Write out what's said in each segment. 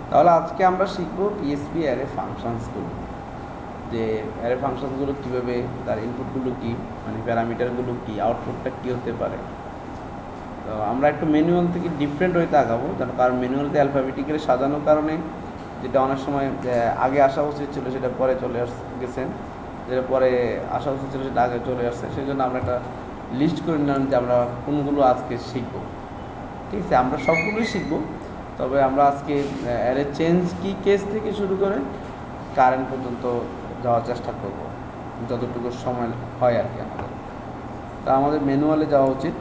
তাহলে আজকে আমরা শিখব পিএসপি অ্যারে ফাংশনসগুলো, যে অ্যারে ফাংশনসগুলো কীভাবে, তার ইনপুটগুলো কী, মানে প্যারামিটারগুলো কী, আউটপুটটা কী হতে পারে। তো আমরা একটু ম্যানুয়াল থেকে ডিফারেন্ট হইতে আগাবো, কারণ ম্যানুয়ালতে অ্যালফাবেটিক্যালি সাজানোর কারণে যেটা অনেক সময় আগে আসা উচিত ছিল সেটা পরে চলে গেছে, যেটা পরে আসা উচিত ছিল সেটা আগে চলে আসছে। সেই জন্য আমরা একটা লিস্ট করে নিলাম যে আমরা কোনগুলো আজকে শিখব। ঠিক আছে, আমরা সবগুলোই শিখব, তবে আমরা আজকে অ্যারে চেঞ্জ কি কেস থেকে শুরু করে কারেন্ট পর্যন্ত যাওয়ার চেষ্টা করব, যতটুকু সময় হয় আর কি আমাদের। তা আমাদের ম্যানুয়ালে যাওয়া উচিত,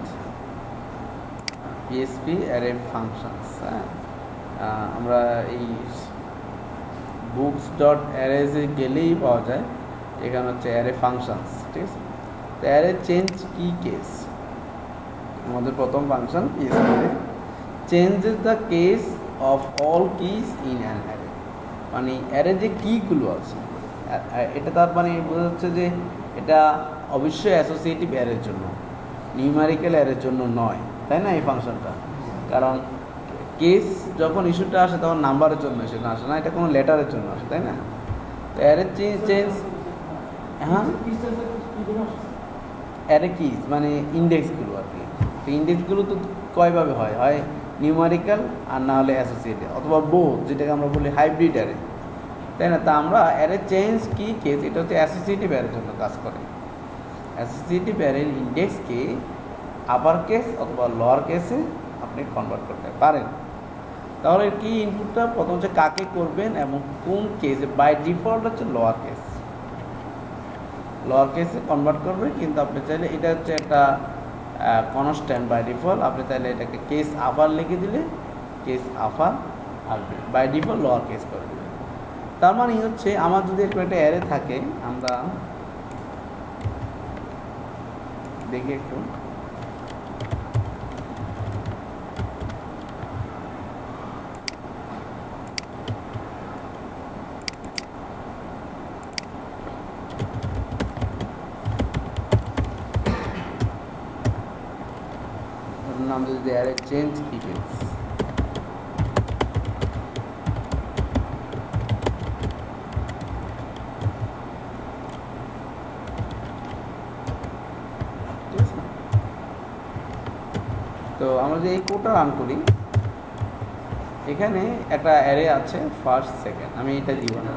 পিএসপি অ্যারে ফাংশনস। হ্যাঁ, আমরা এই বুকস ডট অ্যারেজে গেলেই পাওয়া যায়, এখানে হচ্ছে অ্যারে ফাংশনস। ঠিক আছে, তো অ্যারে চেঞ্জ কি কেস, আমাদের প্রথম ফাংশন পিএসপিতে changes the case of all keys in an array. মানে অ্যারে যে কীগুলো আছে, এটা তার মানে বোঝা যাচ্ছে যে এটা অবশ্যই অ্যাসোসিয়েটিভ অ্যারের জন্য, নিউমেরিক্যাল অ্যারের জন্য নয়, তাই না এই ফাংশনটা। কারণ কেস যখন ইস্যুটা আসে তখন নাম্বারের জন্য সেটা আসে না, এটা কোনো লেটারের জন্য আসে, তাই না। তো অ্যারে চেঞ্জ, হ্যাঁ অ্যারে কিজ মানে ইন্ডেক্সগুলো আর কি। তো ইন্ডেক্সগুলো তো কয়ভাবে হয়, হয় নিউমেরিক্যাল আর না হলে অ্যাসোসিয়েটিভ, অথবা বোথ, যেটাকে আমরা বলি হাইব্রিড অ্যারে, তাই না। তা আমরা অ্যারে চেঞ্জ কি কেস, এটা হচ্ছে অ্যাসোসিয়েটিভ অ্যারের জন্য কাজ করে। অ্যাসোসিয়েটিভ অ্যারের ইন্ডেক্সকে আপার কেস অথবা লোয়ার কেসে আপনি কনভার্ট করতে পারেন। তাহলে কি ইনপুটটা প্রথম হচ্ছে কাকে করবেন এবং কোন কেসে, বাই ডিফল্ট হচ্ছে লোয়ার কেস, লোয়ার কেসে কনভার্ট করবে। কিন্তু আপনি চাইলে, এটা হচ্ছে একটা কনস্ট্যান্ট বাই ডিফল্ট, আপনি চাইলে এটাকে কেস আপার লিখে দিলে কেস আপার আসবে, বাই ডিফল্ট লোয়ার কেস করে দেবে। তার মানে হচ্ছে আমার যদি একটু একটা অ্যারে থাকে, আমরা দেখি একটু, নাম যদি অ্যারে চেঞ্জ কি কেস, তো আমরা যে এই কোডটা রান করি, এখানে একটা অ্যারে আছে ফার্স্ট সেকেন্ড, আমি এটা দিব না,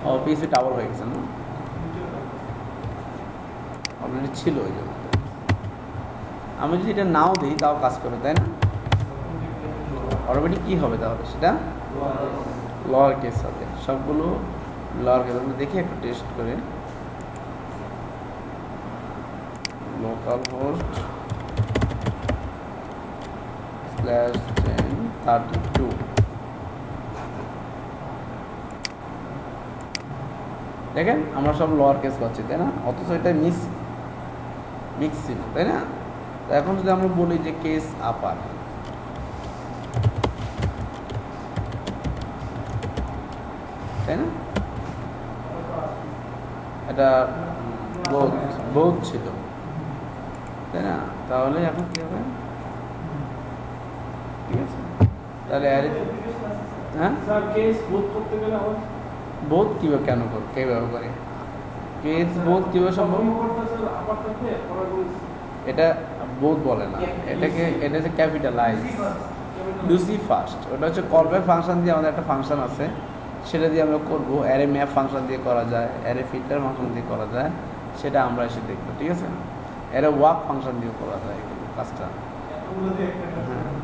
ও পিসি ডাবল হয়ে গেছে না, অলরেডি ছিল ওই জন্য। আমি যদি এটা নাও দিই তাও কাজ করে, তাই না। অলরেডি কী হবে তাহলে, সেটা লোয়ার কেস হবে, সবগুলো লোয়ার কেস। আমরা দেখি একটু টেস্ট করে, লোকাল হোস্ট /1032, দেখেন আমরা সব লোয়ার কেস পাচ্ছি, তাই না, অথচ এটা মিক্স ছিল, তাই না। তো এখন যদি আমরা বলি যে কেস আপার, তাই না, এটা বোধ ছিল, তাই না। তাহলে এখন কী হবে, ঠিক আছে, তাহলে হ্যাঁ বোধ কীভাবে কেন করে, কীভাবে করে কেস বোধ কীভাবে সম্ভব, এটা বোধ বলে না, এটাকে, এটা হচ্ছে ক্যাপিটালাইজ, লুসি ফার্স্ট। ওটা হচ্ছে কলব্যাক ফাংশন দিয়ে, আমাদের একটা ফাংশন আছে, সেটা দিয়ে আমরা করবো। অ্যারে ম্যাপ ফাংশন দিয়ে করা যায়, অ্যারে ফিল্টার ফাংশন দিয়ে করা যায়, সেটা আমরা এসে দেখবো, ঠিক আছে। অ্যারে ওয়াক ফাংশন দিয়ে করা যায় কাজটা,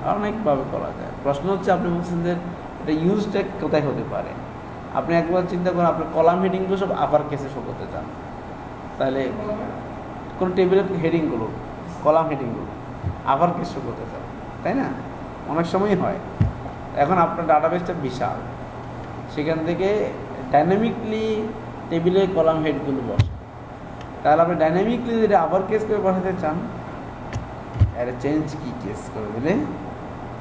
হ্যাঁ অনেকভাবে করা যায়। প্রশ্ন হচ্ছে আপনি বলছেন যে এটা ইউজটা কোথায় হতে পারে। আপনি একবার চিন্তা করেন, আপনার কলাম হেডিংগুলো সব আপার কেসে শো করতে চান, তাহলে কোনো টেবিলের হেডিংগুলো, কলাম হেডিংগুলো আপার কেস শো করতে চান, তাই না, অনেক সময়ই হয়। এখন আপনার ডাটাবেসটা বিশাল, সেখান থেকে ডাইনামিকলি টেবিলে কলাম হেডগুলো বসে, তাহলে আপনি ডাইনামিকলি যদি আপার কেস করে বসাতে চান, অ্যারে চেঞ্জ কি কেস করে দিলে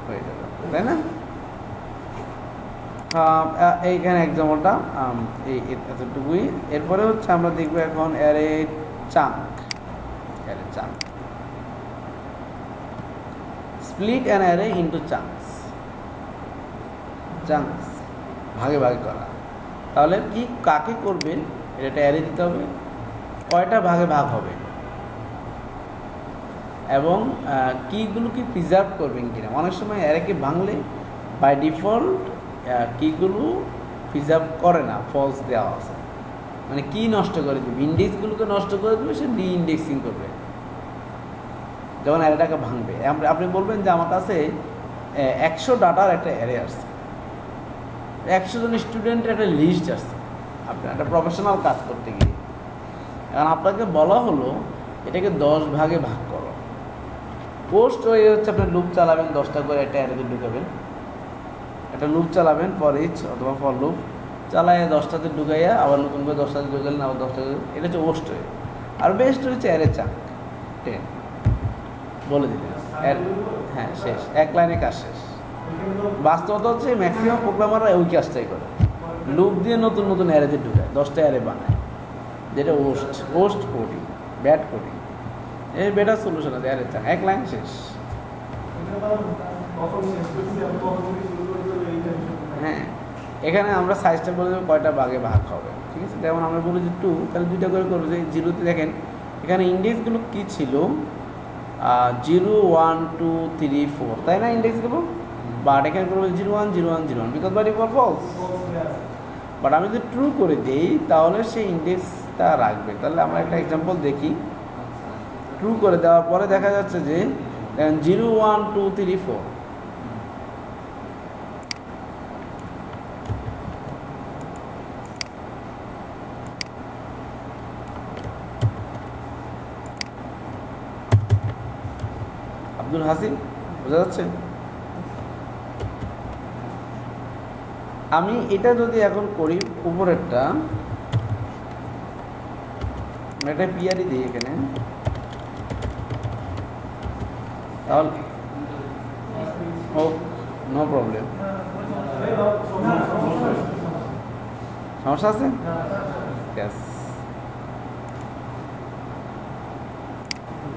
হয়ে যাবে, তাই না। এইখানে এক্সাম্পলটা এই এতটুকুই। এরপরে হচ্ছে আমরা দেখবো এখন array chunk. split an array into chunks. চাঙ্কস, ভাগে ভাগে করা। তাহলে কি কাকে করবেন এটা অ্যারে দিতে হবে, কয়টা ভাগে ভাগ হবে, এবং কীগুলো কি প্রিজার্ভ করবেন কিনা। অনেক সময় অ্যারেকে ভাঙলে বাই ডিফল্ট কীগুলো প্রিজার্ভ করে না, ফলস দেওয়া আছে, মানে কি নষ্ট করে দেবে, ইন্ডেক্সগুলোকে নষ্ট করে দেবে, সে রি ইন্ডেক্সিং করবে যখন অ্যারেটাকে ভাঙবে। আপনি বলবেন যে আমার কাছে 100 ডাটার একটা অ্যারে আসছে, 100 জন স্টুডেন্টের একটা লিস্ট আসছে, আপনি একটা প্রফেশনাল কাজ করতে গিয়ে এখন আপনাকে বলা হলো এটাকে 10 ভাগে ভাগ করো। পোস্ট ওয়ে হচ্ছে আপনি লুপ চালাবেন, 10টা করে একটা অ্যারেতে ঢুকাবেন, একটা লুপ চালাবেন ফর ইচ অথবা ফর লুপ চালাইয়া 10টাতে ঢুকাইয়া আবার নতুন করে 10টাতে ঢুকালেন, আবার 10টা, এটা হচ্ছে পোস্ট ওয়ে। আর বেস্ট হচ্ছে অ্যারে চাঙ্ক 10 বলে দিলেন, হ্যাঁ শেষ, এক লাইনে কাজ শেষ। বাস্তবতা হচ্ছে ম্যাক্সিমাম প্রোগ্রামাররা ওই কাজটাই করে, লুপ দিয়ে নতুন নতুন অ্যারেতে ঢুকায়, 10টা অ্যারে বানায়, যেটা ওস্ট কোডিং, ব্যাড কোডিং। এই বেটার সলিউশন আছে অ্যারে চাঙ্ক, এক লাইন শেষ। হ্যাঁ, এখানে আমরা সাইজটা বলে দেবো কয়টা ভাগে ভাগ হবে, ঠিক আছে। যেমন আমরা বলি যে 2, তাহলে 2টা করে করবো। যে 0তে দেখেন এখানে ইন্ডেক্সগুলো কী ছিল, 0 1 2 3 4, তাই না ইন্ডেক্সগুলো, বাট এখানে করবো 0 1 0 1 0 1 because by default false. But আমি যদি ট্রু করে দিই তাহলে সেই ইন্ডেক্সটা রাখবে। তাহলে আমরা একটা এক্সাম্পল দেখি, ট্রু করে দেওয়ার পরে দেখা যাচ্ছে যে 0 1 2 3 4, আব্দুল হাসিম, বোঝা যাচ্ছে। আমি এটা যদি এখন করি উপরেরটা, একটা পিআরই দিই এখানে, তাহলে ও নো প্রবলেম, সমস্যা আছে।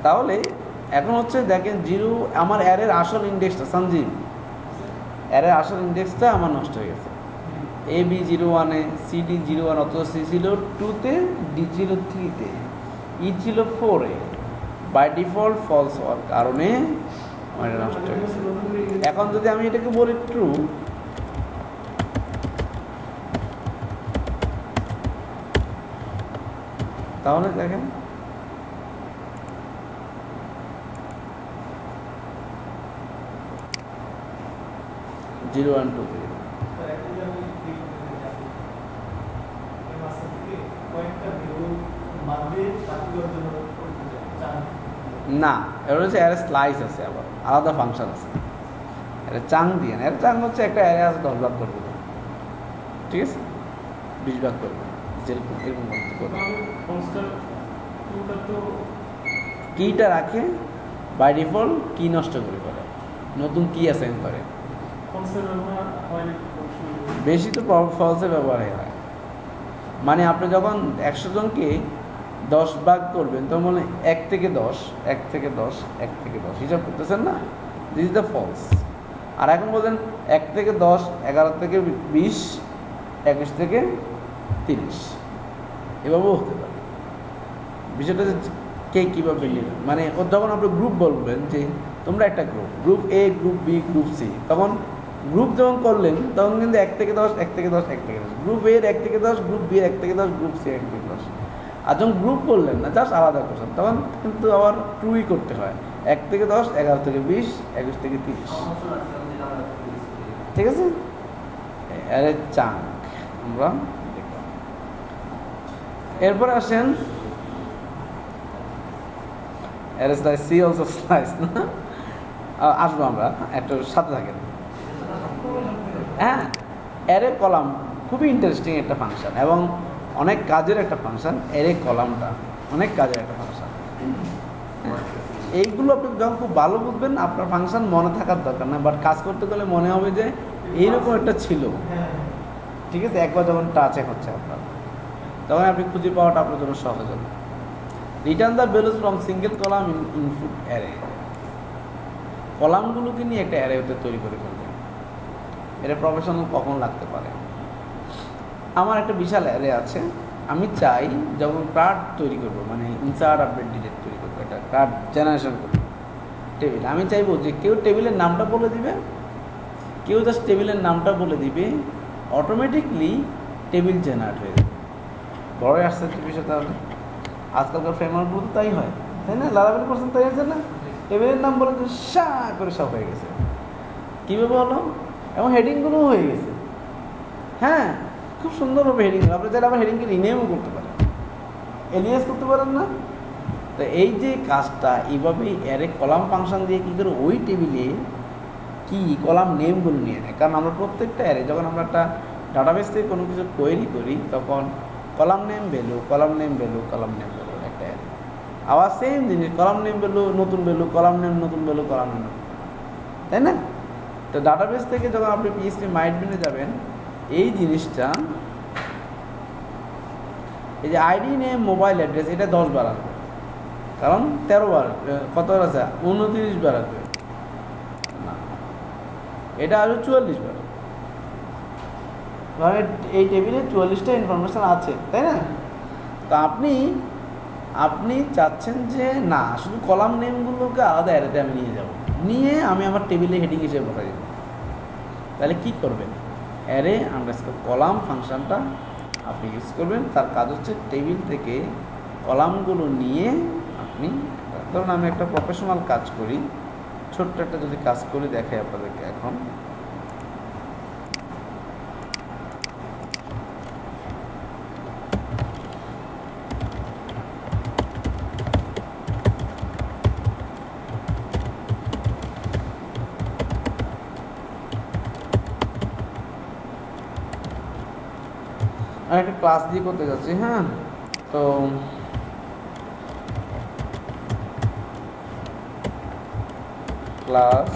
তাহলে এখন হচ্ছে দেখেন 0, আমার অ্যারের আসল ইন্ডেক্সটা সঞ্জীব, অ্যারের আসল ইন্ডেক্সটা আমার নষ্ট হয়ে গেছে। AB 01-এ, CD 01, অথচ C ছিল 2-তে, D ছিল 3-তে, E ছিল 4-এ, বাই ডিফল্ট ফলস হওয়ার কারণে আমার এটা নষ্ট হয়ে গেছে। এখন যদি আমি এটাকে বলি ট্রু, তাহলে দেখেন 0 1 2 3, না এটা হচ্ছে অ্যারে স্লাইস আছে, আবার আলাদা ফাংশন আছে, এটা চাং দিয়ে না। এর চাং হচ্ছে একটা অ্যারে আছে 10 ভাগ করবে, ঠিক আছে, 20 ভাগ করবে, যেরকম এরকম করবে। কিটা রাখে বাই ডিফল্ট, কি নষ্ট করে নতুন কি অ্যাসাইন করে, বেশি তো ফলসে ব্যবহার হয়। মানে আপনি যখন 100 জনকে 10 ভাগ করবেন তো মানে 1 থেকে 10 1 থেকে 10 1 থেকে 10 হিসাব করতেছেন না, দিস ইজ দ্য ফলস। আর এখন বলছেন 1 থেকে 10 11 থেকে 20 21 থেকে 30, এভাবেও হতে পারে। বিষয়টা কে কীভাবে নেবেন, মানে যখন আপনি গ্রুপ বলবেন যে তোমরা একটা group A, group B, group C, তখন গ্রুপ যখন করলেন তখন কিন্তু 1 থেকে 10 1 থেকে 10 1 থেকে 10, গ্রুপ A 1 থেকে 10, গ্রুপ B 1 থেকে 10, গ্রুপ C 1 থেকে 10। আর যখন গ্রুপ করলেন না, জাস্ট আলাদা করছেন, তখন কিন্তু আবার ট্রুই করতে হয়, 1 থেকে 10 11 থেকে 20 21 থেকে 30, ঠিক আছে। আরে চাঙ্ক আমরা দেখলাম। এরপরে আসেন array slice, see also slice না, আসবো আমরা, একটু সাথে থাকেন। হ্যাঁ, অ্যারে কলাম খুবই ইন্টারেস্টিং একটা ফাংশন এবং অনেক কাজের একটা ফাংশন। অ্যারে কলামটা অনেক কাজের একটা ফাংশন। এইগুলো আপনি যখন খুব ভালো বুঝবেন, আপনার ফাংশন মনে থাকার দরকার না, বাট কাজ করতে গেলে মনে হবে যে এইরকম একটা ছিল, ঠিক আছে। একবার যখন টাচে হচ্ছে আপনার, তখন আপনি খুঁজে পাওয়াটা আপনার জন্য সহজ হবে। Return the values from single column input array, কলামগুলোকে নিয়ে একটা অ্যারে তৈরি করে ফেলবেন। এটা প্রফেশনাল কখন লাগতে পারে? আমার একটা বিশাল অ্যারে আছে, আমি চাই যখন কার্ড তৈরি করবো, মানে ইনসার্ট আপডেট ডিলিট তৈরি করবো, একটা কার্ড জেনারেশন করবো টেবিল, আমি চাইবো যে কেউ টেবিলের নামটা বলে দিবে, কেউ জাস্ট টেবিলের নামটা বলে দিবে, অটোমেটিকলি টেবিল জেনারেট হয়ে যাবে। বড় আসছে বিষয়। তাহলে আজকালকার ফ্রেমওয়ার্কগুলো তো তাই হয়, তাই না? লারাবেল করছেন তাই আছে না, টেবিলের নাম বলে তো সা করে সব হয়ে গেছে। কীভাবে হলো? এবং হেডিংগুলোও হয়ে গেছে। হ্যাঁ, খুব সুন্দরভাবে হেডিং, আপনি চাইলে আবার হেডিংকে রিনেমও করতে পারেন, এলিয়াস করতে পারেন না? তো এই যে কাজটা এইভাবেই অ্যারে কলাম ফাংশন দিয়ে কী করে ওই টেবিলে কি কলাম নেমগুলো নিয়ে নেয়। কারণ আমরা প্রত্যেকটা অ্যারে যখন আমরা একটা ডাটাবেস থেকে কোনো কিছু কোয়েরি করি, তখন column name value, column name value, column name value একটা অ্যারে। আবার সেম জিনিস, কলাম নেম ভ্যালু, নতুন ভ্যালু, কলাম নেম, নতুন ভ্যালু, কলাম নেম, তাই না? তো ডাটাবেস থেকে যখন আপনি পিএইচপি মাইডবিনে যাবেন, এই জিনিসটা, এই যে আইডি নেম, মোবাইল অ্যাড্রেস, এটা 10 বার আসবে, কারণ 13 বার, কত বার আছে? 29 বার আসবে না, এটা আসবে 44 বার। কারণ এই টেবিলে 44টা ইনফরমেশান আছে, তাই না? তা আপনি চাচ্ছেন যে না, শুধু কলাম নেমগুলোকে আলাদা অ্যারেতে আমি নিয়ে যাব, নিয়ে আমি আমার টেবিলে হেডিং হিসেবে বসাই দেব। তাহলে কি করবেন? অ্যারে আন্ডারস্কোর কলাম ফাংশনটা আপনি ইউজ করবেন। তার কাজ হচ্ছে টেবিল থেকে কলামগুলো নিয়ে আপনি, ধরুন আমি একটা প্রফেশনাল কাজ করি, ছোট্ট একটা যদি কাজ করে দেখাই আপনাদেরকে। এখন আমি একটা ক্লাস দিয়ে করতে যাচ্ছি। হ্যাঁ, তো class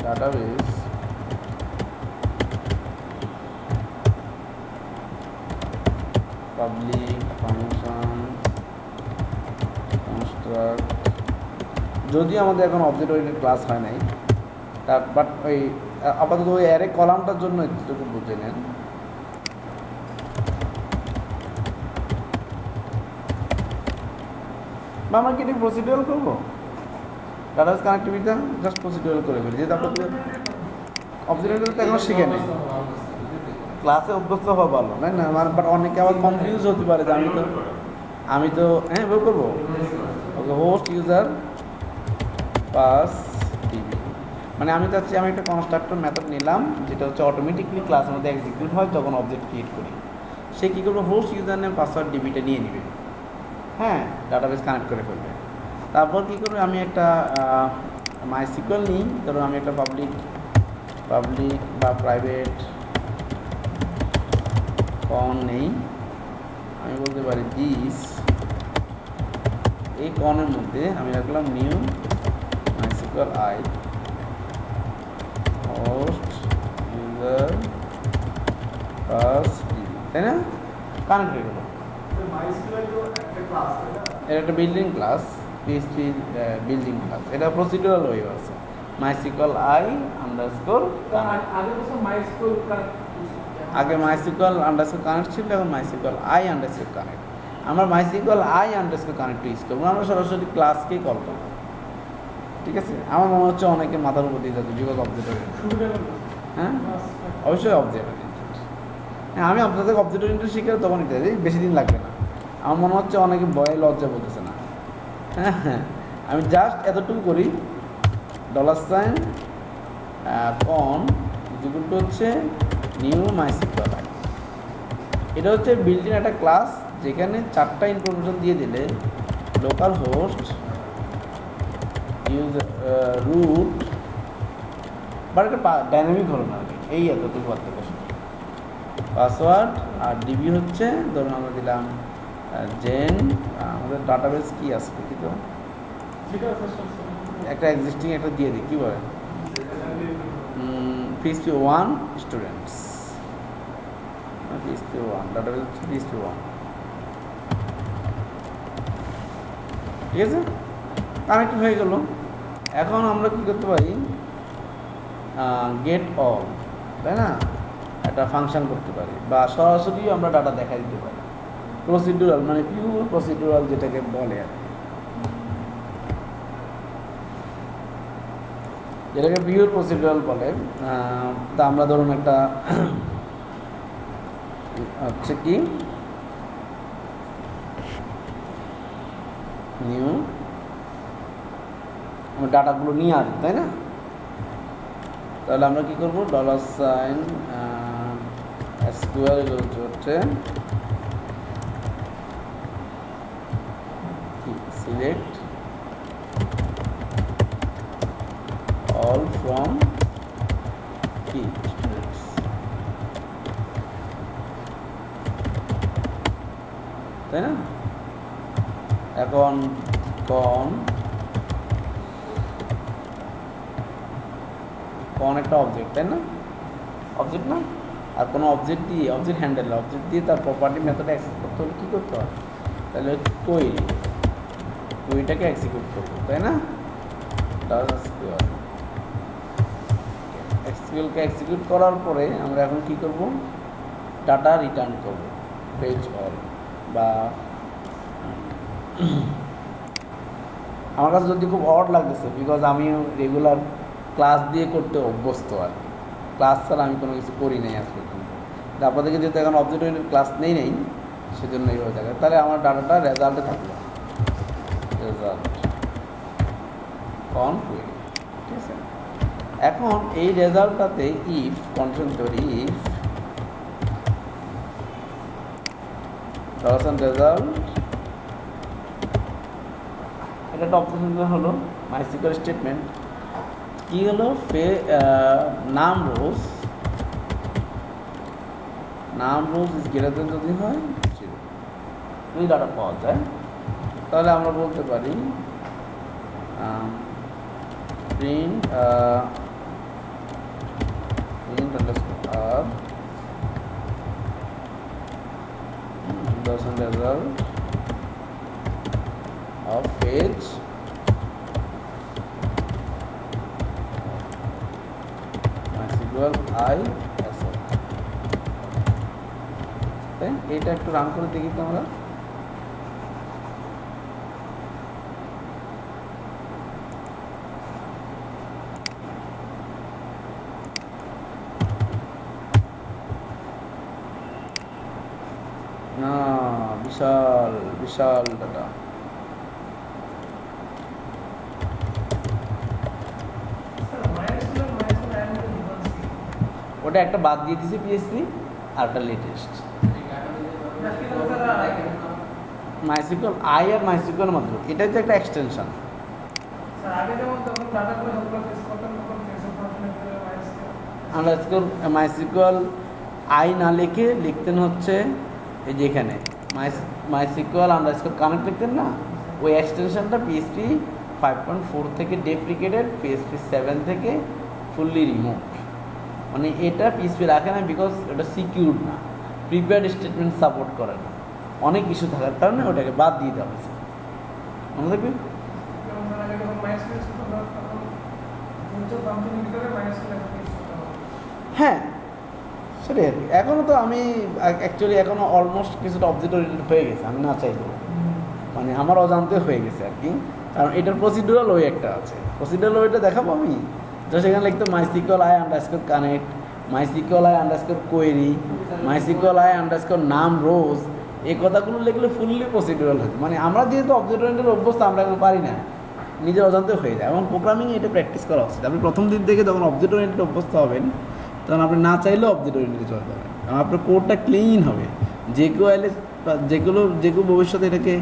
database public function construct, যদি আমাদের এখন অবজেক্ট ওরিয়েন্টেড ক্লাস হয় নাই, তার বাট ওই আপাতত ওই অ্যারে কলামটার জন্য একটু বুঝে নেন। বা আমরা কি এটা প্রসিডিউরাল করবো? ডাটাবেস কানেক্টিভিটিটা জাস্ট প্রসিডিউরাল করে ফেলি, যেহেতু আপনাদের অবজেক্ট তো এখনো শিখে নেই, ক্লাসে অভ্যস্ত হওয়া ভালো, তাই না? বাট অনেকে আবার কনফিউজ হতে পারে যে আমি তো হ্যাঁ বের করবো। ওকে, হোস্ট ইউজার পাস টিভি, মানে আমি চাচ্ছি আমি একটা কনস্ট্রাক্টর মেথড নিলাম, যেটা হচ্ছে অটোমেটিকলি ক্লাসের মধ্যে এক্সিকিউট হয় যখন অবজেক্ট ক্রিয়েট করি। সে কী করবো? হোস্ট ইউজার নেম পাসওয়ার্ড ডিবিটা নিয়ে নেবে, হ্যাঁ, ডাটাবেস কানেক্ট করে ফেলবে। তারপর কী করবে? আমি একটা মাইসিকুয়েল নিই, ধরুন আমি একটা পাবলিক বা প্রাইভেট কন নেই, আমি বলতে পারি দিস, এই কনের মধ্যে আমি রাখলাম new MySQL I host user pass, তাই না? কানেক্ট হয়ে গেল। এটা একটা building class, PHP building class, এটা প্রসিডিউরাল ওয়ে আছে। মাইসিকুয়েল আই আন্ডারস্কোর, আগে মাইসিকুয়েল আন্ডারস্কোর কানেক্ট ছিল, এখন মাইসিকুয়েল আই আন্ডারস্কোর কানেক্ট। আমরা মাইসিকুয়েল আই আন্ডারস্কোর কানেক্ট ইউজ করবো, আমরা সরাসরি ক্লাসকেই কল করবো, ঠিক আছে? আমার মনে হচ্ছে অনেকে মাথার উপর দিয়ে যাচ্ছে, বিকজ অবজেক্ট, হ্যাঁ অবশ্যই অবজেক্ট। হ্যাঁ, আমি আপনাদের অবজেক্ট ওরিয়েন্টেড শিখে তখন বেশি দিন লাগবে না। আমার মনে হচ্ছে অনেকে ভয়ে লজ্জা বলতেছে না। হ্যাঁ হ্যাঁ, আমি জাস্ট এতটুকু করি, $, কন যেগুলো হচ্ছে নিউ মাইসিকুয়েল আই, এটা হচ্ছে বিল্ডিং একটা ক্লাস যেখানে 4টা ইনফরমেশন দিয়ে দিলে local host user root, but এটা ডাইনামিক হলো না, এই এতটুকু পার্থক্য। পাসওয়ার্ড আর ডিবি হচ্ছে, ধরুন আমরা দিলাম জেন, আমাদের ডাটাবেস কি আছে দেখি তো, একটা এক্সিস্টিং একটা দিয়ে দিই, কী বলে PHP 1 students, PHP 1 database PHP 1, ঠিক আছে? কানেক্ট হয়ে গেল। এখন আমরা কী করতে পারি? গেট অল, তাই না, একটা ফাংশন করতে পারি, বা সরাসরি আমরা ডাটা দেখা দিতে পারি। প্রসিডিউরাল মানে পিওর প্রসিডিউরাল যেটাকে বলে আর কি, যেটাকে পিওর প্রসিডিউরাল বলে। তা আমরা ধরুন একটা হচ্ছে কি নিউ আমরা ডাটাগুলো নিয়ে আসবো, তাই না? তাহলে আমরা কি করবো, $সাইন SQL হচ্ছে সিলেক্ট অল ফ্রম কি স্টুডেন্টস, তাই না? এখন কন একটা অবজেক্ট, তাই না, অবজেক্ট না, আর কোনো অবজেক্ট হ্যান্ডেল অবজেক্ট দিয়ে তার প্রপার্টি মেথড অ্যাক্সেস করতে হলে কী করতে হয়, তাহলে কুইটাকে এক্সিকিউট করবো, তাই না? এক্সিকিউটকে এক্সিকিউট করার পরে আমরা এখন কি করব, ডাটা রিটার্ন করব, পেজ অল। বা আমার কাছে যদি খুব অড লাগতেছে, বিকজ আমি রেগুলার ক্লাস দিয়ে করতে অভ্যস্ত আর কি, ক্লাস ছাড়া আমি কোনো কিছু করি নাই আসলে, কিন্তু আপনাদেরকে যেহেতু এখন অবজেক্ট ওরিয়েন্টেড ক্লাস নেই সেজন্য এইভাবে থাকে। তাহলে আমার ডাটাটা রেজাল্টে থাকলো, রেজাল্ট কন কুইরি, ঠিক আছে? এখন এই রেজাল্টটাতে ইফ কন্ডিশন তৈরি, ইফ রেজাল্ট, এটা একটা অপারেশন হলো মাইসিকল স্টেটমেন্ট। কি হলো, নাম রোজ ইজ গ্রেটার দেন যদি হয় 0, যদি ডাটা পাওয়া যায়, তাহলে আমরা বলতে পারি print result of page MySQL ISO, তাই এটা একটু রান করে দেখি তো আমরা। না, বিশাল ডাটা। ওটা একটা বাদ দিয়ে দিয়েছে পিএসপি, আর একটা লেটেস্ট মাইসিকল আই আর মাইসিকল মাত্র, এটা হচ্ছে একটা এক্সটেনশন। মাইসিকল আই না লিখতেন হচ্ছে এই যে এখানে মাইসিকল আন্ডারস্কোর কানেক্ট লিখতেন না, ওই এক্সটেনশনটা পিএসপি 5.4 থেকে ডেপ্রিকেটেড, পিএসপি 7 থেকে ফুললি রিমুভ। মানে এটা পিএসপি রাখে না, বিকজ এটা সিকিউর না, প্রিপেয়ার্ড স্টেটমেন্ট সাপোর্ট করে না, অনেক ইস্যু থাকার কারণে ওটাকে বাদ দিয়ে দেওয়া হয়েছে। মনে থাকবে? হ্যাঁ সেটাই আর কি। এখনও তো আমি অ্যাকচুয়ালি এখনও অলমোস্ট কিছুটা অবজেক্ট ওরিয়েন্টেড হয়ে গেছে, আমি না চাইলেও, মানে আমার অজান্তে হয়ে গেছে আর কি। কারণ এটার প্রসিডিউরাল ওয়ে একটা আছে, প্রসিডিউরাল ওয়েটা দেখাবো আমি, তো সেখানে লিখতে MySQL I underscore connect, MySQL I underscore query, MySQL I underscore num rows, এই কথাগুলো লিখলে ফুললি প্রসিডিউরাল হয়। মানে আমরা যেহেতু অবজেক্ট ওরিয়েন্টেড অভ্যস্ত, আমরা এখন পারি না, নিজের অজান্তে হয়ে যায়। এবং প্রোগ্রামিং এটা প্র্যাকটিস করা উচিত। আপনি প্রথম দিন থেকে যখন অবজেক্ট ওরিয়েন্টেড অভ্যস্ত হবেন, তখন আপনি না চাইলেও অবজেক্ট ওরিয়েন্টেড চলে যাবেন, এবং আপনার কোডটা ক্লিন হবে, যে কেউ ভবিষ্যতে এটাকে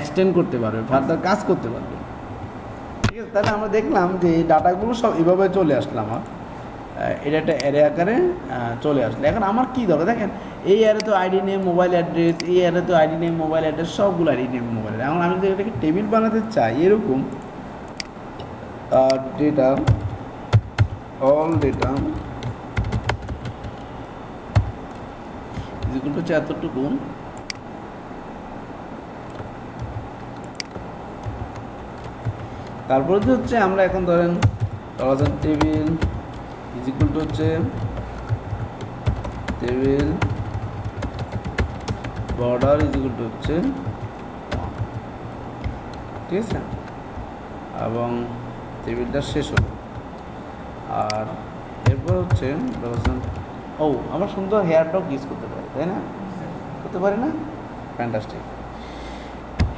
এক্সটেন্ড করতে পারবে, ফার্দার কাজ করতে পারবে, ঠিক আছে? তাহলে আমরা দেখলাম যে এই ডাটাগুলো সব এভাবে চলে আসলো, আমার এটা একটা অ্যারে আকারে চলে আসলো। এখন আমার কী দরকার, দেখেন এই অ্যারে তো আইডি নেম মোবাইল অ্যাড্রেস, এই অ্যারে তো আইডি নেম মোবাইল অ্যাড্রেস, সবগুলো আইডি নেম মোবাইল অ্যাড্রেস। এখন আমি যদি এটাকে টেবিল বানাতে চাই, এরকম ডেটা অল ডেটা যেগুলো হচ্ছে এতটুকু, তারপরে হচ্ছে আমরা এখন ধরেন টেবিল ইজ ইকুয়াল টু হচ্ছে table border is equal to হচ্ছে 1, ঠিক আছে, এবং টেবিলটা শেষ হলো। আর এরপর হচ্ছে আমরা সুন্দর হেয়ার ডগ ইউজ করতে পারি, তাই না? করতে পারি না? ফ্যান্টাস্টিক।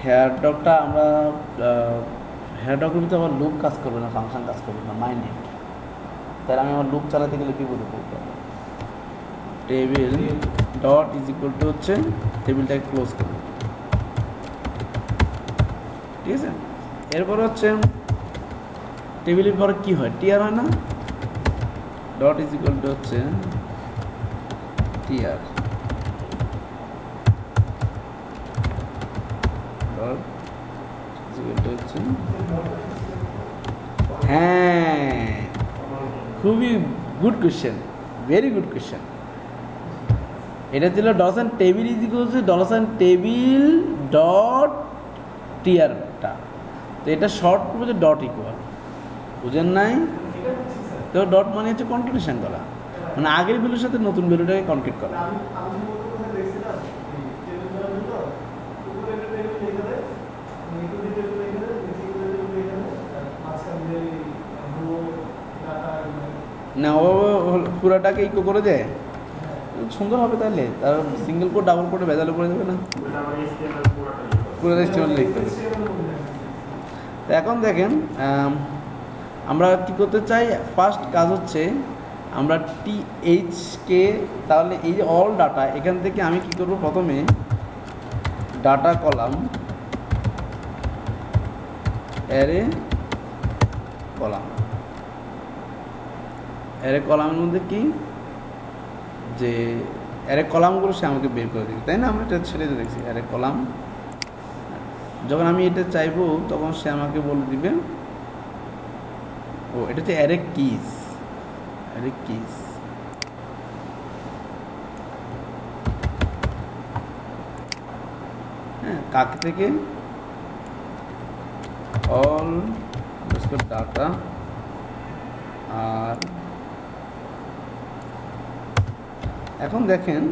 হেয়ার ডগটা আমরা হেয়ার ডগের ভিতরে আমার লুপ কাজ করবে না, ফাংশন কাজ করবে না, মাইনেট। তাহলে আমি আমার লুপ চালাতে গেলে বিপদে পড়তে হবে। Table dot is equal to হচ্ছে টেবিলটাকে ক্লোজ করবে, ঠিক আছে। এরপর হচ্ছে টেবিলের পরে কী হয়, টিআর হয় না? ডট ইজ ইকুয়াল টু হচ্ছে TR dot is equal to হচ্ছে, হ্যাঁ, খুবই good question, very good question. এটা ছিল dollar table is equal to dollar table dot টিআরটা। তো এটা শর্ট বলছে ডট ইকুয়াল, বুঝেন নাই? তো ডট মানে হচ্ছে কনক্রিটেশন করা, মানে আগের ভ্যালুর সাথে নতুন ভ্যালুটাকে কনক্রিট করা। না, ও পুরাটাকে ইকো করে দেয়, সুন্দর হবে। তাহলে তার সিঙ্গেল কোড ডাবল কোডে ভেজালে করে দেবে না, পুরো স্টেটমেন্ট লিখতে হবে। তো এখন দেখেন আমরা কী করতে চাই, ফার্স্ট কাজ হচ্ছে আমরা টিএইচকে, তাহলে এই যে অল ডাটা, এখান থেকে আমি কি করব, প্রথমে data column array column, array কলামের মধ্যে কি যে অ্যারে কলামগুলো সে আমাকে বের করে দিবে, তাই না? আমরা এটা ছেড়ে দেখছি অ্যারে কলাম। যখন আমি এটা চাইবো তখন সে আমাকে বলে দিবে, ও এটা হচ্ছে অ্যারে কিজ, অ্যারে কিজ। হ্যাঁ, কাক থেকে অল ডাটা, আর এখন দেখেন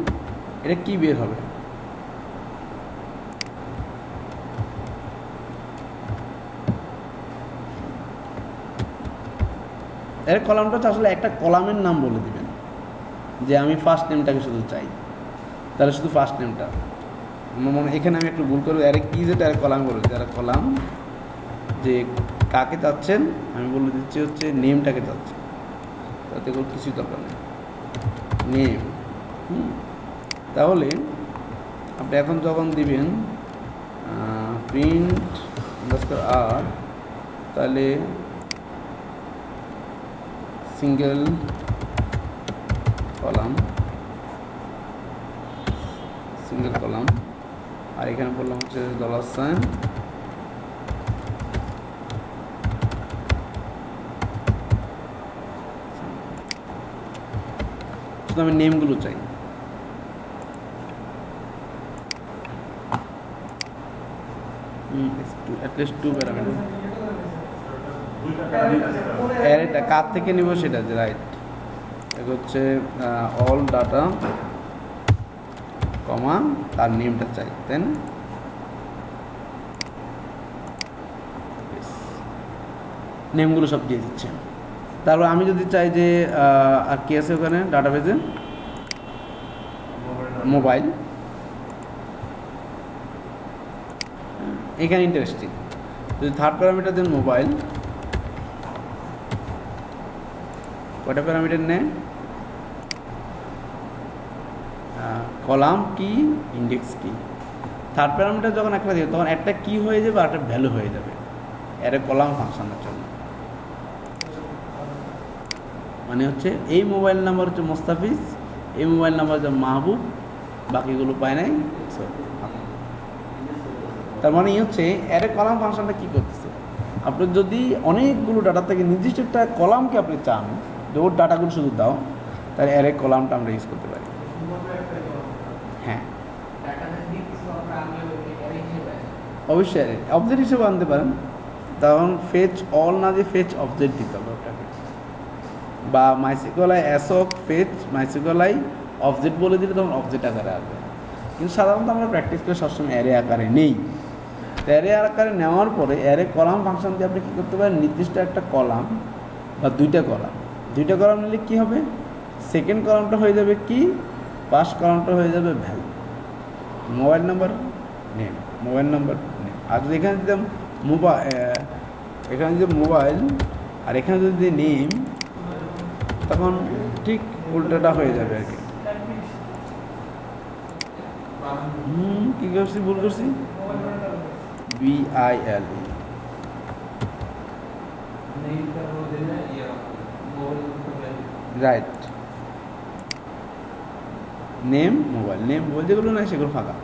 এটা কি বের হবে। এর কলামটা হচ্ছে আসলে একটা কলামের নাম বলে দিবেন, যে আমি ফার্স্ট নেমটাকে শুধু চাই, তাহলে শুধু ফার্স্ট নেমটা। আমার মনে এখানে আমি একটু ভুল করবো, অ্যারে কি যেটা অ্যারে কলাম বলেছি, অ্যারে কলাম যে কাকে চাচ্ছেন আমি বলে দিচ্ছি হচ্ছে নেমটাকে চাচ্ছি, তাতে কোনো কিছুই দরকার নেই, নেম। তাহলে আপনি এখন যখন দিবেন প্রিন্ট আর, তাহলে সিঙ্গেল কলাম, সিঙ্গেল কলাম, আর এখানে বললাম হচ্ছে ডলার সাইন, শুধু আমি নেমগুলো চাই। At least 2 parameter. অ্যারেটা কার থেকে নিব সেটা, যে রাইট, এটা হচ্ছে অল ডাটা কমা তার নেমটা চাই, তাই না? নেমগুলো সব দিয়ে দিচ্ছে। তারপর আমি যদি চাই যে আর কি আছে ওখানে ডাটাবেজে, মোবাইল, এখানে ইন্টারেস্টিং, যদি থার্ড প্যারামিটার দেন মোবাইল, কটা প্যারামিটার নেয়, কলাম কি, ইন্ডেক্স কি। থার্ড প্যারামিটার যখন একটা দিবে তখন একটা কি হয়ে যাবে আর একটা ভ্যালু হয়ে যাবে অ্যারে কলাম ফাংশনের জন্য। মানে হচ্ছে এই মোবাইল নাম্বার হচ্ছে মোস্তাফিজ, এই মোবাইল নাম্বার হচ্ছে মাহবুব, বাকিগুলো পায় নাই। তার মানে হচ্ছে অ্যারে কলাম ফাংশনটা কী করতেছে, আপনি যদি অনেকগুলো ডাটা থেকে নির্দিষ্ট একটা কলামকে আপনি চান যে ওর ডাটাগুলো শুধু দাও, তাহলে অ্যারে কলামটা আমরা ইউজ করতে পারি। হ্যাঁ, অবশ্যই অ্যারে অবজেক্ট হিসেবে আনতে পারেন, তখন ফেচ অল না দিয়ে ফেচ অবজেক্ট দিতে হবে ওটাকে। বা মাইসিকলাই অ্যাসক ফেচ মাইসিকলাই অবজেক্ট বলে দিলে তখন অবজেক্ট আকারে আসবে। কিন্তু সাধারণত আমরা প্র্যাকটিস করে সবসময় অ্যারে আকারে নেই। তো অ্যারে আকারে নেওয়ার পরে অ্যারে কলাম ফাংশন দিয়ে আপনি কী করতে পারেন, নির্দিষ্ট একটা কলাম বা দুইটা কলাম নিলে কী হবে, সেকেন্ড কলামটা হয়ে যাবে কি, ফার্স্ট কলামটা হয়ে যাবে ভ্যালু, মোবাইল নাম্বার নেম, আর যদি এখানে দিতাম মোবাইল আর এখানে যদি নেম, তখন ঠিক উল্টাটা হয়ে যাবে আর কি। কী করছি, ভুল করছি, BIL রাইট, নেম মোবাইল যেগুলো না সেগুলো ফাঁকা,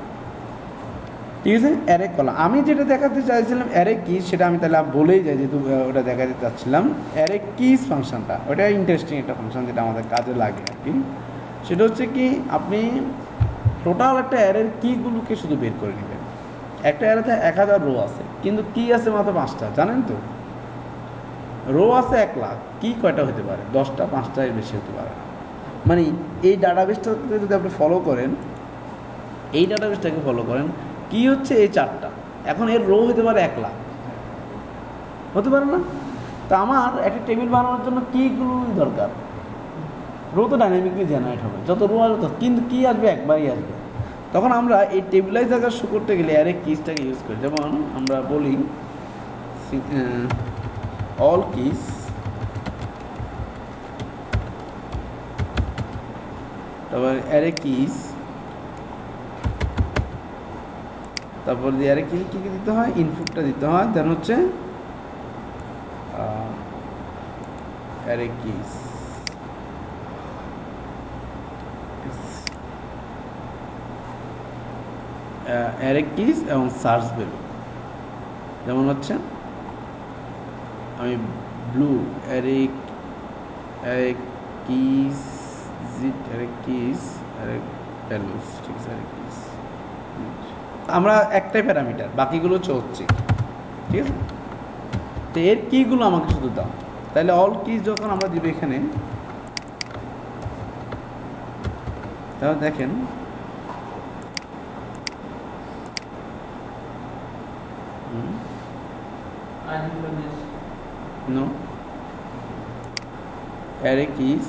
ঠিক আছে। অ্যারে কলাম আমি যেটা দেখাতে চাইছিলাম অ্যারে কি সেটা আমি তাহলে বলেই যাই, যেহেতু ওটা দেখাতে চাচ্ছিলাম। অ্যারে কিস ফাংশনটা ওটা ইন্টারেস্টিং একটা ফাংশন যেটা আমাদের কাজে লাগে আর কি। সেটা হচ্ছে কি, আপনি টোটাল একটা অ্যারের কিগুলোকে শুধু বের করে নেবেন। একটা অ্যারেতে 1000 রো আছে, কিন্তু কি আছে মাত্র 5টা, জানেন তো? রো আছে 1 লাখ, কি কয়টা হতে পারে? 10টা, 5টা, এর বেশি হতে পারে। মানে এই ডাটাবেসটাকে যদি আপনি ফলো করেন, কি হচ্ছে এই 4টা, এখন এর রো হতে পারে 1 লাখ, হতে পারে না? তো আমার একটা টেবিল বানানোর জন্য কীগুলো দরকার, রো তো ডাইনামিকলি জেনারেট হবে, যত রো আসবে কিন্তু কি আসবে, একবারই আসবে। তখন আমরা এই টেবিলাইজ আকার শো করতে গেলে অ্যারে কিসটাকে ইউজ করি। যেমন আমরা বলি অল কিস, তারপর অ্যারে কিস, তারপর দিয়ে অ্যারে কি কী দিতে হয়, ইনপুটটা দিতে হয়, দেন হচ্ছে অ্যারে কিস, অ্যারে কিস এবং সার্চ ভ্যালু। যেমন হচ্ছে আমি ব্লু অ্যারে কিস ভ্যালুস, ঠিক আছে, অ্যারে কিস আমরা একটাই প্যারামিটার, বাকিগুলো হচ্ছে, ঠিক আছে। তো এর কিগুলো আমাকে শুধু দাও, তাহলে অল কিস যখন আমরা দিব এখানে, তাহলে দেখেন নো অ্যারে কিস,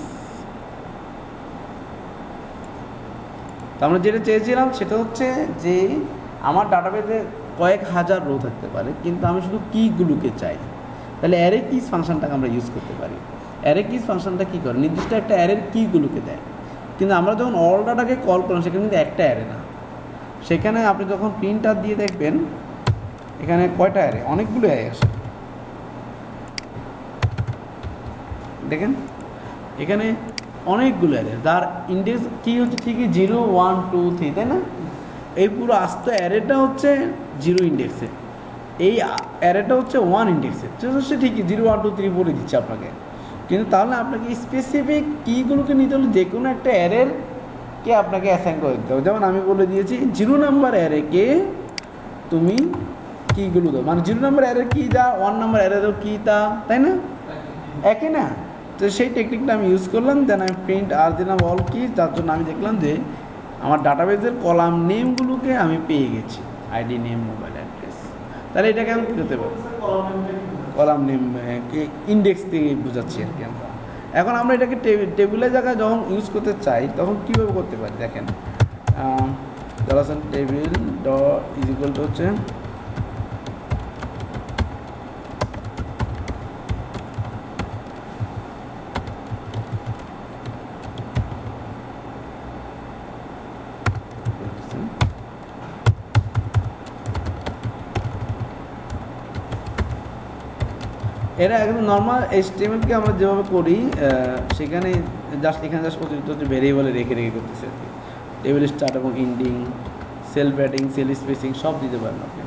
তো আমরা যেটা চেয়েছিলাম সেটা হচ্ছে যে আমার ডাটাবেসে কয়েক হাজার রো থাকতে পারে, কিন্তু আমি শুধু কিগুলোকে চাই। তাহলে অ্যারে কিস ফাংশনটাকে আমরা ইউজ করতে পারি। অ্যারে কিস ফাংশনটা কী করে, নির্দিষ্ট একটা অ্যারের কিগুলোকে দেয়, কিন্তু আমরা যখন অল ডাটাকে কল করলাম সেখানে কিন্তু একটা অ্যারে না, সেখানে আপনি যখন প্রিন্টার দিয়ে দেখবেন এখানে কয়টা অ্যারে, অনেকগুলো অ্যারে আসে, দেখেন এখানে অনেকগুলো অ্যারে, তার ইন্ডেক্স কী হচ্ছে ঠিকই 0, 1, 2, 3, তাই না? এই পুরো আস্ত অ্যারেটা হচ্ছে 0 ইন্ডেক্সে, এই অ্যারেটা হচ্ছে 1 ইন্ডেক্সে, হচ্ছে ঠিকই 0, 1, 2, 3 বলে দিচ্ছে আপনাকে, কিন্তু তাহলে আপনাকে স্পেসিফিক কিগুলোকে নিতে হলে যে কোনো একটা অ্যারের কে আপনাকে অ্যাসাইন করে দিতে হবে। যেমন আমি বলে দিয়েছি 0 নাম্বার অ্যারেকে তুমি কিগুলো দাও, মানে 0 নাম্বার অ্যারে কী দা, 1 নাম্বার অ্যারেরও কী তা, তাই না? একই না? তো সেই টেকনিকটা আমি ইউজ করলাম, দেন আমি প্রিন্ট আর দিলাম অল কি, তার জন্য আমি দেখলাম যে আমার ডাটাবেসের কলাম নেমগুলোকে আমি পেয়ে গেছি, আইডি, নেম, মোবাইল অ্যাড্রেস। তাহলে এটাকে আমি কী করতে পারি, কলাম নেম ইন্ডেক্স থেকে বোঝাচ্ছি আর কি আমরা। এখন আমরা এটাকে টেবিলের জায়গায় যখন ইউজ করতে চাই তখন কীভাবে করতে পারি, দেখেন table dot is equal to হচ্ছে এরা একদম নর্মাল HTML-কে আমরা যেভাবে করি সেখানে এখানে জাস্ট অতিরিক্ত হচ্ছে ভেরিয়েবলে রেখে করতেছে আর কি। টেবিল স্টার্ট এবং ending, sell padding, sell spacing সব দিতে পারেন আপনি।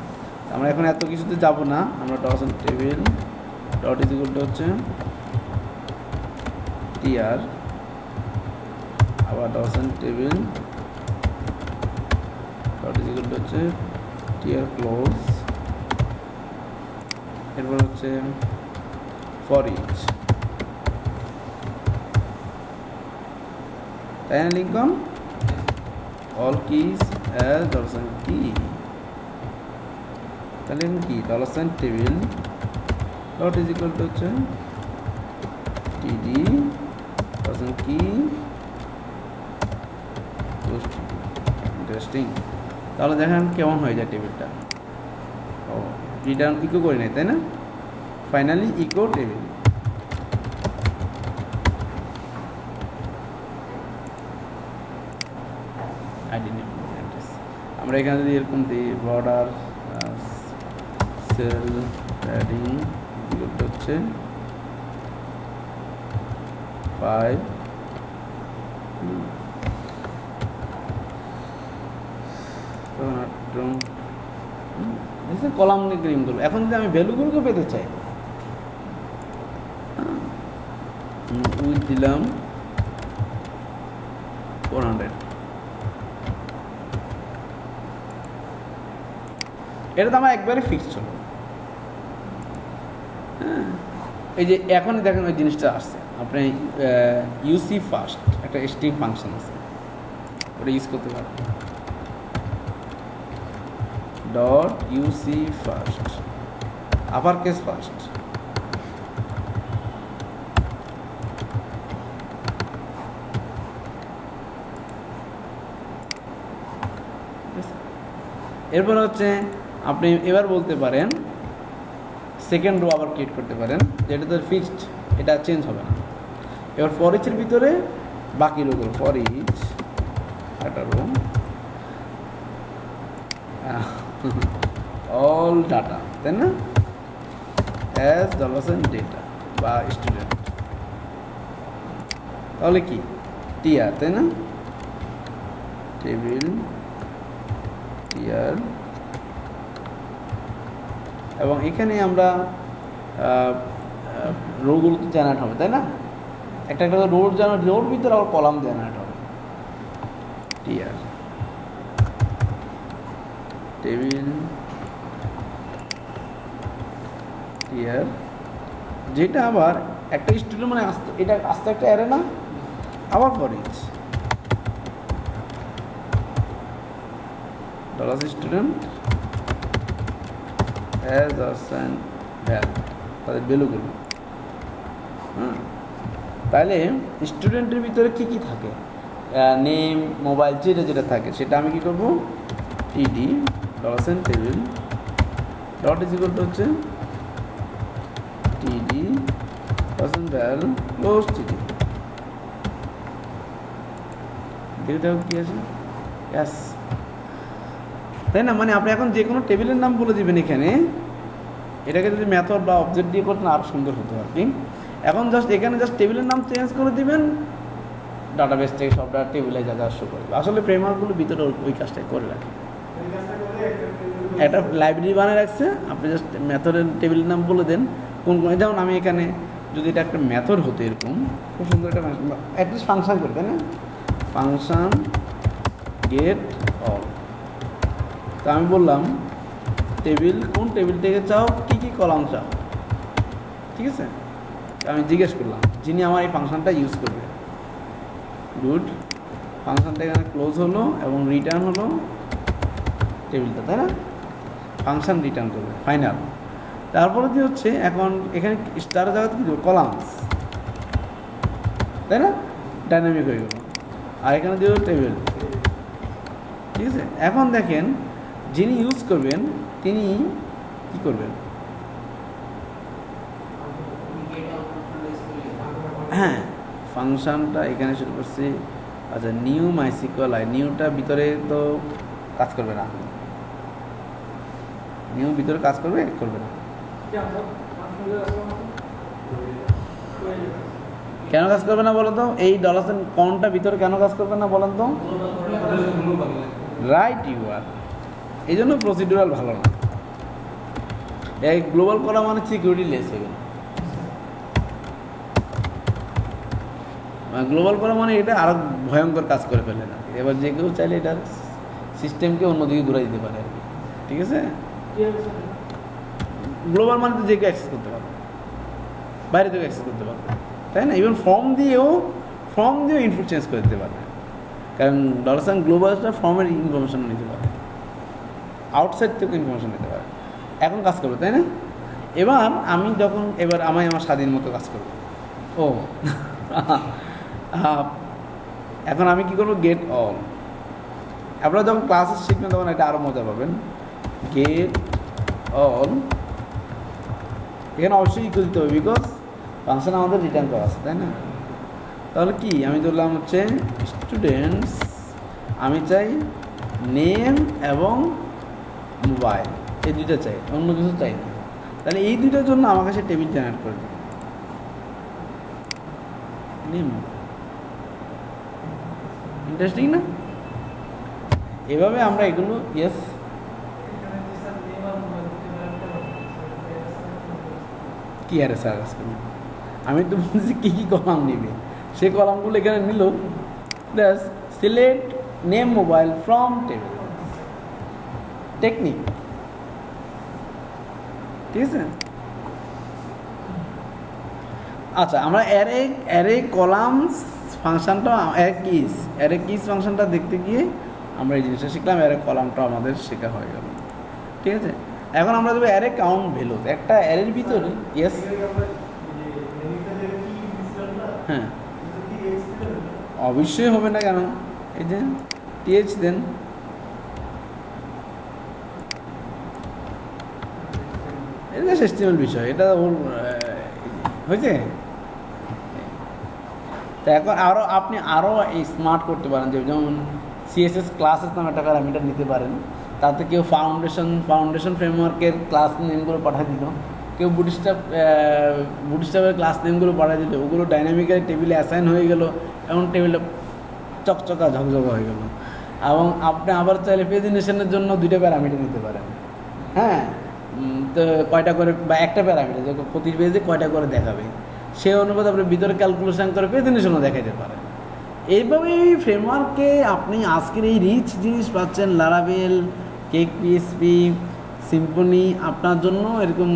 আমরা এখন এত কিছুতে যাব না, আমরা table dot is equal to হচ্ছে টিআর, আবার table dot is equal to হচ্ছে টিআর ক্লোজ, এরপর হচ্ছে ফর ইচ, তাই না? Lincoln all keys as dollar কি, তাহলে কি dollar table dot is equal to হচ্ছে টিডি ডলার কি ইন্টারেস্টিং। তাহলে দেখেন কেমন হয়ে যায় টেবিলটা। ও রিটার্ন ইকো করে নেয়, তাই না? Finally echo table. আমরা এখানে যদি এরকম দিই বর্ডার সেল প্যাডিং হচ্ছে 5 কলাম গ্রিম করবো। এখন যদি আমি ভ্যালুগুলোকে পেতে চাই, উইথ দিলাম 400। এটা তো আমার একবারে ফিক্সড হলো। হ্যাঁ, এই যে এখনই দেখেন ওই জিনিসটা আসছে, আপনি ইউসি ফার্স্ট একটা স্ট্রিং ফাংশন আছে, ওটা ইউজ করতে পারেন। ডট ইউসি ফার্স্ট আপার কেস ফার্স্ট, এরপর হচ্ছে আপনি এবার বলতে পারেন সেকেন্ড রো আবার ক্রিয়েট করতে পারেন, যেটা তো ফিক্সড, এটা চেঞ্জ হবে না। এবার ফর ইচের ভিতরে বাকি রোগুলো ফর ইচ একটা রো অল ডাটা, তাই না? অ্যাজ ডলার ডেটা বা স্টুডেন্ট, তাহলে কি টিআর, তাই না? টেবিল টিআর, এবং এখানে আমরা রোগুলো তো জেনারেট হবে, তাই না? একটা একটা রোড জেনারেট, রোড ভিতরে আবার কলাম জেনারেট হবে। টিআর টেবিল টিআর, যেটা আবার একটা স্টুডেন্ট মানে আস্তে, এটা আস্তে একটা অ্যারে না, আবার for each dollar student as assign value, তাদের ভ্যালুগুলো। হ্যাঁ, তাহলে স্টুডেন্টের ভিতরে কী কী থাকে, নেম, মোবাইল, যেটা যেটা থাকে সেটা আমি কী করবো, টিডি dollar table dot is equal to হচ্ছে টিডি ডলার ভ্যালু ক্লোজ টিডি। দেখতে হবে কী আছে, ইয়াস, তাই না? মানে আপনি এখন যে কোনো টেবিলের নাম বলে দিবেন এখানে, এটাকে যদি মেথড বা অবজেক্ট দিয়ে করতেন আরও সুন্দর হতো আর কি। এখন জাস্ট এখানে জাস্ট টেবিলের নাম চেঞ্জ করে দিবেন, ডাটাবেস থেকে সবটা টেবিলে যা শো করবে। আসলে ফ্রেমওয়ার্কগুলো ভিতরে ওই কাজটাই করে রাখে। একটা লাইব্রেরি বানিয়ে রাখছে, আপনি জাস্ট মেথডের টেবিলের নাম বলে দেন কোন কোন, যেমন আমি এখানে যদি এটা একটা মেথড হতো এরকম খুব সুন্দর একটা অ্যাটলিস্ট ফাংশন করে, তাই না? ফাংশন গেট অল, তো আমি বললাম টেবিল, কোন টেবিল থেকে চাও, কী কী কলাম চাও, ঠিক আছে? আমি জিজ্ঞেস করলাম যিনি আমার এই ফাংশনটা ইউজ করবে। গুড, ফাংশনটা এখানে ক্লোজ হলো এবং রিটার্ন হলো টেবিলটা, তাই না? ফাংশন রিটার্ন করবে ফাইনাল। তারপরে কি হচ্ছে, এখন এখানে স্টার জায়গাতে কী দেবো, কলামস, তাই না? ডাইনামিক হয়ে গেল। আর এখানে দেবো টেবিল, ঠিক আছে? এখন দেখেন যিনি ইউজ করবেন তিনি কি করবেন, হ্যাঁ ফাংশনটা এখানে শুরু করছি। আচ্ছা, নিউ মাইসিকল আই, নিউটা ভিতরে তো কাজ করবে না, নিউ ভিতরে কাজ করবে করবে না, কেন কাজ করবে না বলো তো? এই ডলার কোনটা ভিতরে কেন কাজ করবে না বলেন তো? রাইট, ইউ আর, এই জন্য প্রসিডিউরাল ভালো না। এই গ্লোবাল করা মানে সিকিউরিটি লেস হয়ে গেল। গ্লোবাল করা মানে এটা আরো ভয়ঙ্কর কাজ করে ফেলে না। এবার যে কেউ চাইলে এটার সিস্টেমকে অন্যদিকে ঘুরাই দিতে পারে আর কি, ঠিক আছে? গ্লোবাল মানে তো যে কেউ অ্যাক্সেস করতে পারবে, বাইরে থেকে অ্যাক্সেস করতে পারবে, তাই না? ইভেন ফর্ম দিয়েও ইনপুট চেঞ্জ করে দিতে পারবে। কারণ $সাইন গ্লোবালটা ফর্মের ইনফরমেশন নিতে পারে, আউটসাইড থেকে ইনফরমেশন নিতে পারে। এখন কাজ করবে, তাই না? এবার আমি যখন আমার স্বাধীন মতো কাজ করবো। ও এখন আমি কি করবো, গেট অল। আপনারা যখন ক্লাসে শিখবেন তখন এটা আরও মজা পাবেন। গেট অল, এখানে অবশ্যই ইকুয়াল দিতে হবে, বিকজ ফাংশন আমাদের রিটার্ন করা আছে, তাই না? তাহলে কি আমি ধরলাম হচ্ছে স্টুডেন্টস, আমি চাই নেম এবং মোবাইল, এই দুইটা চাই, অন্য কিছু চাই না। তাহলে এই দুইটার জন্য আমার কাছে টেবিল জেনারেট করে দেবে, নেম। ইন্টারেস্টিং না? এভাবে আমরা এগুলো, ইয়েস, কি আরে স্যার আমি তো বলছি কী কী কলাম নিবে, সেই কলামগুলো এখানে নিল, that's select name mobile from table, technique, ঠিক আছে? আচ্ছা, আমরা অ্যারে কলামস ফাংশনটা, অ্যারে কিস ফাংশনটা দেখতে গিয়ে আমরা এই জিনিসটা শিখলাম, অ্যারে কলামটা আমাদের শেখা হয়ে গেল, ঠিক আছে? এখন আমরা দেবো অ্যারে কাউন্ট ভ্যালু, একটা অ্যারের ভিতরে, ইয়েস, হ্যাঁ অবশ্যই হবে না, কেন? এই যে টিএইচ দেন, এটা সিস্টেমের বিষয়, এটা ওর হয়েছে। তা এখন আপনি আরও স্মার্ট করতে পারেন, যেমন সিএসএস ক্লাসেস নামে একটা প্যারামিটার নিতে পারেন, তাতে কেউ ফাউন্ডেশন ফ্রেমওয়ার্কের ক্লাস নেমগুলো পাঠিয়ে দিল, কেউ বুটস্ট্র্যাপের ক্লাস নেমগুলো পাঠিয়ে দিল, ওগুলো ডাইনামিক্যালি টেবিলে অ্যাসাইন হয়ে গেল, এবং টেবিলে চকচকা ঝকঝকা হয়ে গেল। এবং আপনি আবার চাইলে প্রেজেন্টেশনের জন্য 2টা প্যারামিটার নিতে পারেন, হ্যাঁ, তো কয়টা করে, বা একটা প্যারামিটার যে প্রতি পেজে কয়টা করে দেখাবে, সেই অনুপাতে আপনি ভিতরে ক্যালকুলেশন করে প্রেজেন্টেশনও দেখাতে পারেন। এইভাবে এই ফ্রেমওয়ার্কে আপনি আজকের এই রিচ জিনিস পাচ্ছেন। লারাভেল, কেক পিএসপি, সিম্ফনি আপনার জন্য এরকম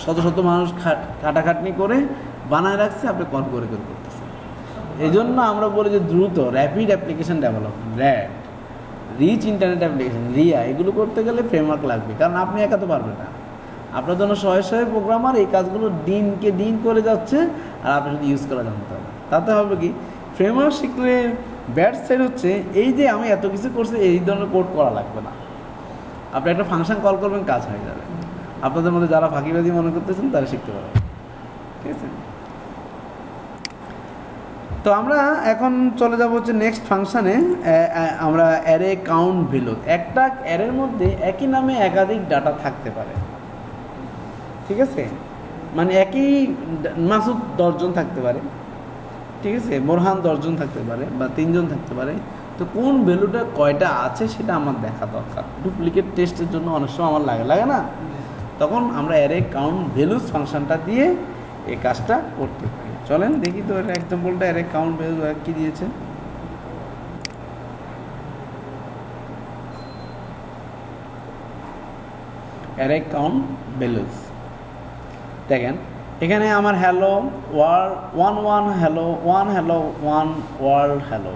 শত শত মানুষ কাটাখাটনি করে বানায় রাখছে, আপনি কল করে করতেছেন। এই জন্য আমরা বলি যে দ্রুত rapid application development, RAD, rich internet application, RIA, এগুলো করতে গেলে ফ্রেমওয়ার্ক লাগবে, কারণ আপনি একা তো পারবেন না। আপনার জন্য শয়ে প্রোগ্রামার এই কাজগুলো দিনকে দিন করে যাচ্ছে, আর আপনি যদি ইউজ করা জানতে হবে। তাতে হবে কি, ফ্রেমওয়ার্ক শিখলে ব্যাড সাইড হচ্ছে এই যে আমি এত কিছু করছি, এই ধরনের কোড করা লাগবে না। আপনি একটা ফাংশন কল করবেন, কাজ হয়ে যাবে। আপনাদের মধ্যে যারা ফাঁকিবাজি মনে করতেছেন তারা শিখতে পারবেন, ঠিক আছে? তো আমরা এখন চলে যাব হচ্ছে নেক্সট ফাংশানে। আমরা অ্যারে কাউন্ট ভ্যালু, একটা অ্যারের মধ্যে একই নামে একাধিক ডাটা থাকতে পারে, ঠিক আছে? মানে একই মাসুদ 10 জন থাকতে পারে, ঠিক আছে, বোরহান 10 জন থাকতে পারে, বা 3 জন থাকতে পারে। তো কোন ভ্যালুটা কয়টা আছে সেটা আমার দেখা দরকার। ডুপ্লিকেট টেস্টের জন্য অনেক সময় আমার লাগে না, তখন আমরা অ্যারে কাউন্ট ভ্যালুস ফাংশনটা দিয়ে এই কাজটা করতে পারি। চলেন দেখি তো এটা এক্সাম্পলটা, অ্যারে কাউন্ট ভ্যালু কি দিয়েছে। অ্যারে কাউন্ট ভ্যালুস দেখেন, এখানে আমার hello world 1 hello 1 hello 1 world hello,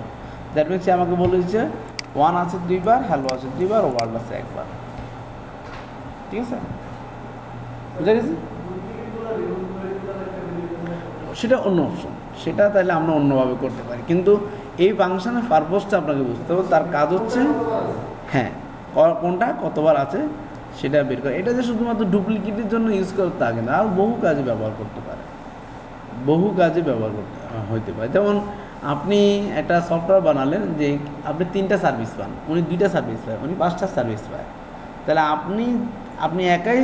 that means আমাকে বলেছে 1 আছে 2 বার, হ্যালো আছে 2 বার, ওয়ার্ল্ড আছে 1 বার, ঠিক আছে? বুঝা গেছে? সেটা অন্য অপশন, সেটা তাহলে আমরা অন্যভাবে করতে পারি, কিন্তু এই ফাংশনের পারপোজটা আপনাকে বুঝতে হবে। তার কাজ হচ্ছে হ্যাঁ কোনটা কতবার আছে সেটা বের করে। এটা যে শুধুমাত্র ডুপ্লিকেটের জন্য ইউজ করতে তা কিন্তু, আর বহু কাজে ব্যবহার করতে পারে, বহু কাজে ব্যবহার করতে হইতে পারে। যেমন আপনি একটা সফটওয়্যার বানালেন যে আপনি 3টা সার্ভিস পান, উনি 2টা সার্ভিস পায়, উনি 5টা সার্ভিস পায়, তাহলে আপনি একাই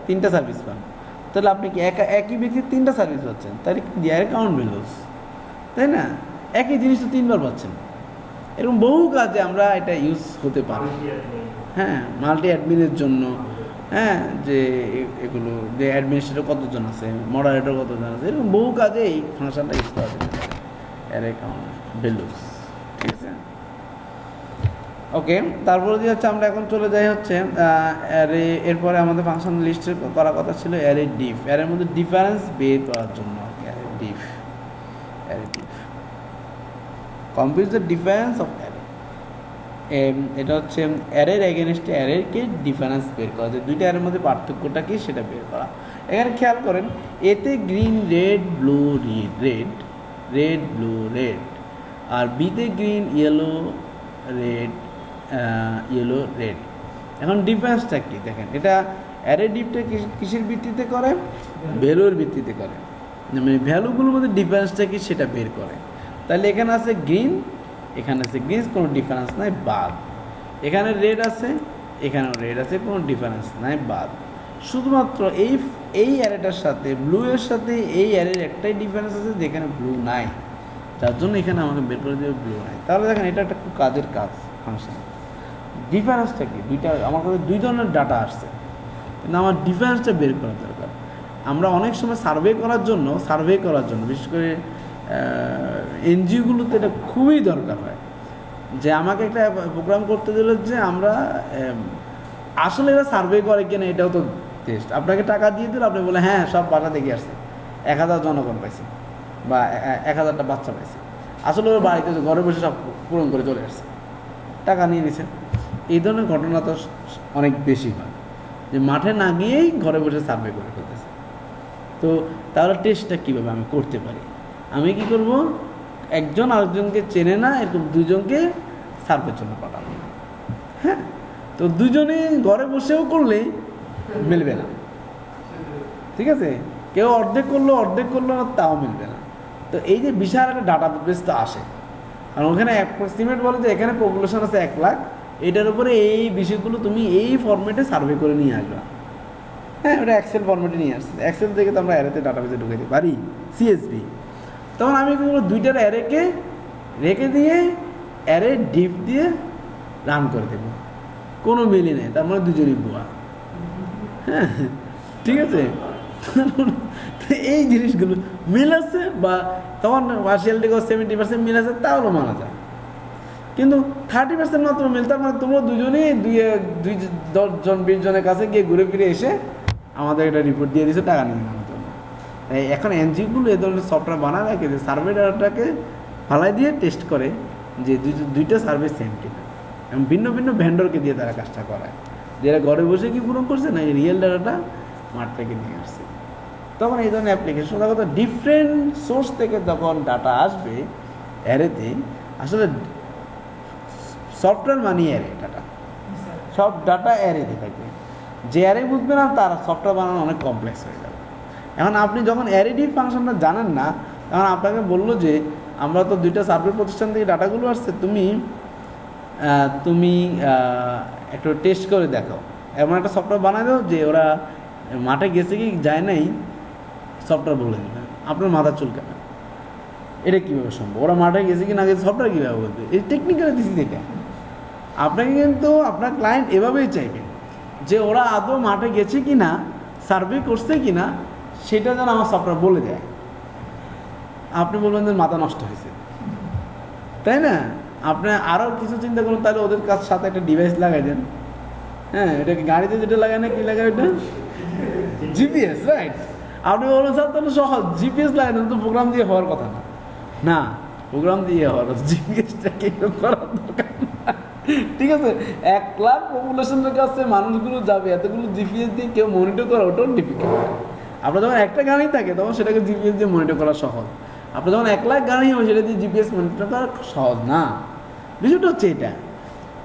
3টা সার্ভিস পান, তাহলে আপনি কি একই ব্যক্তির 3টা সার্ভিস পাচ্ছেন, তাহলে অ্যারে কাউন্ট ভ্যালুস, তাই না? একই জিনিস তো 3 বার পাচ্ছেন। এরকম বহু কাজে আমরা এটা ইউজ হতে পারি, হ্যাঁ, মাল্টি অ্যাডমিনের জন্য, হ্যাঁ, যে এগুলো যে অ্যাডমিনিস্ট্রেটর কতজন আছে, মডারেটর কতজন আছে, এরকম বহু কাজে এই ফাংশনটা ইউজ করা যেতে পারে, অ্যারে কাউন্ট ভ্যালুস, ঠিক আছে? ওকে, তারপরে যে হচ্ছে আমরা এখন চলে যাই হচ্ছে অ্যারে, এরপরে আমাদের ফাংশন লিস্টে করার কথা ছিল অ্যারে ডিফ, অ্যারের মধ্যে ডিফারেন্স বের করার জন্য array ডিফ। Compute the difference of array. এটা হচ্ছে অ্যারের এগেনস্টে অ্যারেরকে ডিফারেন্স বের করা, যে দুইটা অ্যারের মধ্যে পার্থক্যটা কি সেটা বের করা। এখানে খেয়াল করেন, এতে green red blue red, red blue red, আর বিতে green yellow red yellow red. এখন ডিফারেন্সটা কি দেখেন, এটা অ্যারে ডিফটা কিসের ভিত্তিতে করে? ভ্যালুর ভিত্তিতে করে, মানে ভ্যালুগুলোর মধ্যে ডিফারেন্সটা কি সেটা বের করে। তাহলে এখানে আছে গ্রিন, এখানে আছে গ্রিন, কোনো ডিফারেন্স নাই, বাদ। এখানে রেড আছে, এখানেও রেড আছে, কোনো ডিফারেন্স নাই, বাদ। শুধুমাত্র এই অ্যারেটার সাথে ব্লু এর সাথে এই অ্যারের একটাই ডিফারেন্স আছে, যেখানে ব্লু নাই, যার জন্য এখানে আমাকে বের করে দেবে ব্লু নাই। তাহলে দেখেন এটা একটা খুব কাজের কাজ ফাংশন। ডিফারেন্সটা কি? আমার কাছে দুই ধরনের ডাটা আসছে, কিন্তু আমার ডিফারেন্সটা বের করা দরকার। আমরা অনেক সময় সার্ভে করার জন্য বিশেষ করে এনজিওগুলোতে এটা খুবই দরকার হয়, যে আমাকে একটা প্রোগ্রাম করতে দিল যে আমরা আসলে এরা সার্ভে করে কিনা এটাও তো টেস্ট। আপনাকে টাকা দিয়ে দিল, আপনি বলে হ্যাঁ সব বাসা দেখে আসছে, 1000 জনগণ পাইছে বা 1000টা বাচ্চা পাইছে, আসলে ওর বাড়িতে ঘরে বসে সব পূরণ করে চলে আসছে, টাকা নিয়ে নিছে। এই ধরনের ঘটনা তো অনেক বেশি হয়, যে মাঠে না গিয়েই ঘরে বসে সার্ভে করে ফেলতেছে। তো তাহলে টেস্টটা কীভাবে আমি করতে পারি? আমি কি করব, একজন আরেকজনকে চেনে না এরকম দুজনকে সার্ভের জন্য পাঠাবো। হ্যাঁ, তো দুজনে ঘরে বসেও করলে মিলবে না, ঠিক আছে? কেউ অর্ধেক করলো না, তাও মিলবে না। তো এই যে বিশাল একটা ডাটা বেস তো আসে, আর ওখানে অ্যাপ্রক্সিমেট বলে যে এখানে পপুলেশন আছে 1 লাখ, এটার উপরে এই বিষয়গুলো তুমি এই ফরম্যাটে সার্ভে করে নিয়ে আসবে। হ্যাঁ, ওটা এক্সেল ফরম্যাটে নিয়ে আসছে, এক্সেল থেকে তো আমরা অ্যারেতে ডাটাবেসে ঢুকে দিতে পারি, CSV। তখন আমি কি করবো, দুইটার অ্যারেকে রেখে দিয়ে অ্যারে ডিপ দিয়ে রান করে দেবো, কোনো মিলই নেই, তার মানে দুজনই ভুয়া। হ্যাঁ, ঠিক আছে? এই জিনিসগুলো মিল আছে, বা তখন পার্সিয়াল থেকে 70% মিল আছে, তাহলে মানা যায়। কিন্তু 30% মাত্র মিল, তার মানে তোমরা দুজনেই 10-20 জনের কাছে গিয়ে ঘুরে ফিরে এসে আমাদের একটা রিপোর্ট দিয়ে দিয়েছে টাকা নিয়ে নেওয়ার জন্য। এখন এনজিওগুলো এ ধরনের সফটওয়্যার বানায় রাখে যে সার্ভে ডাটাটাকে ফালাই দিয়ে টেস্ট করে যে দুইটা সার্ভে সেম কিনা, এবং ভিন্ন ভিন্ন ভেন্ডরকে দিয়ে তারা কাজটা করায়, যে এরা ঘরে বসে কি পূরণ করছে না রিয়েল ডাটাটা মাঠ থেকে নিয়ে আসছে। তখন এই ধরনের অ্যাপ্লিকেশন কথা ডিফারেন্ট সোর্স থেকে যখন ডাটা আসবে অ্যারেতে, আসলে সফটওয়্যার মানি অ্যারে ডাটা, সব ডাটা অ্যারেতে থাকবে। যে অ্যারে বুঝবে না তার সফটওয়্যার বানানো অনেক কমপ্লেক্স হয়ে যাবে। এখন আপনি যখন অ্যারে ডিপ ফাংশনটা জানেন না, তখন আপনাকে বললো যে আমরা তো দুইটা সার্ভে প্রতিষ্ঠান থেকে ডাটাগুলো আসছে, তুমি একটু টেস্ট করে দেখো, এমন একটা সফটওয়্যার বানায় দাও যে ওরা মাঠে গেছে কি যায় নাই সফটওয়্যার বলে দেবে, আপনার মাথা চুলকাবে। এটা কীভাবে সম্ভব? ওরা মাঠে গেছে কি না গেছে সফটওয়্যার কীভাবে বলবে? এই টেকনিক্যাল দিছি থেকে আপনাকে কিন্তু আপনার ক্লায়েন্ট এভাবেই চাইবে যে ওরা আদৌ মাঠে গেছে কি না, সার্ভে করছে কি না, সেটা যেন আমার সফটওয়্যার বলে দেয়। আপনি বলবেন যে মাথা নষ্ট হয়েছে, তাই না? আপনি আরও কিছু চিন্তা করুন, তাহলে ওদের কাছ সাথে একটা ডিভাইস লাগাই দেন। হ্যাঁ, এটাকে গাড়িতে যেটা লাগায় না, কী লাগায় ওটা? GPS, right? আপনি বলবেন স্যার তাহলে সহজ, জিপিএস লাগাই দেন, তো প্রোগ্রাম দিয়ে হওয়ার কথা না। না, প্রোগ্রাম দিয়ে হওয়ার, জিপিএসটাকে করার দরকার না, ঠিক আছে? 1 লাখ পপুলেশনের কাছে মানুষগুলো যাবে, এতগুলো জিপিএস দিয়ে কেউ মনিটর করা ওটাও ডিফিকাল্ট। আপনার যখন একটা গাড়ি থাকে তখন সেটাকে জিপিএস দিয়ে মনিটর করা সহজ, আপনার যখন 1 লাখ গাড়ি হবে সেটা দিয়ে জিপিএস মনিটর করা সহজ না। বিষয়টা হচ্ছে এটা।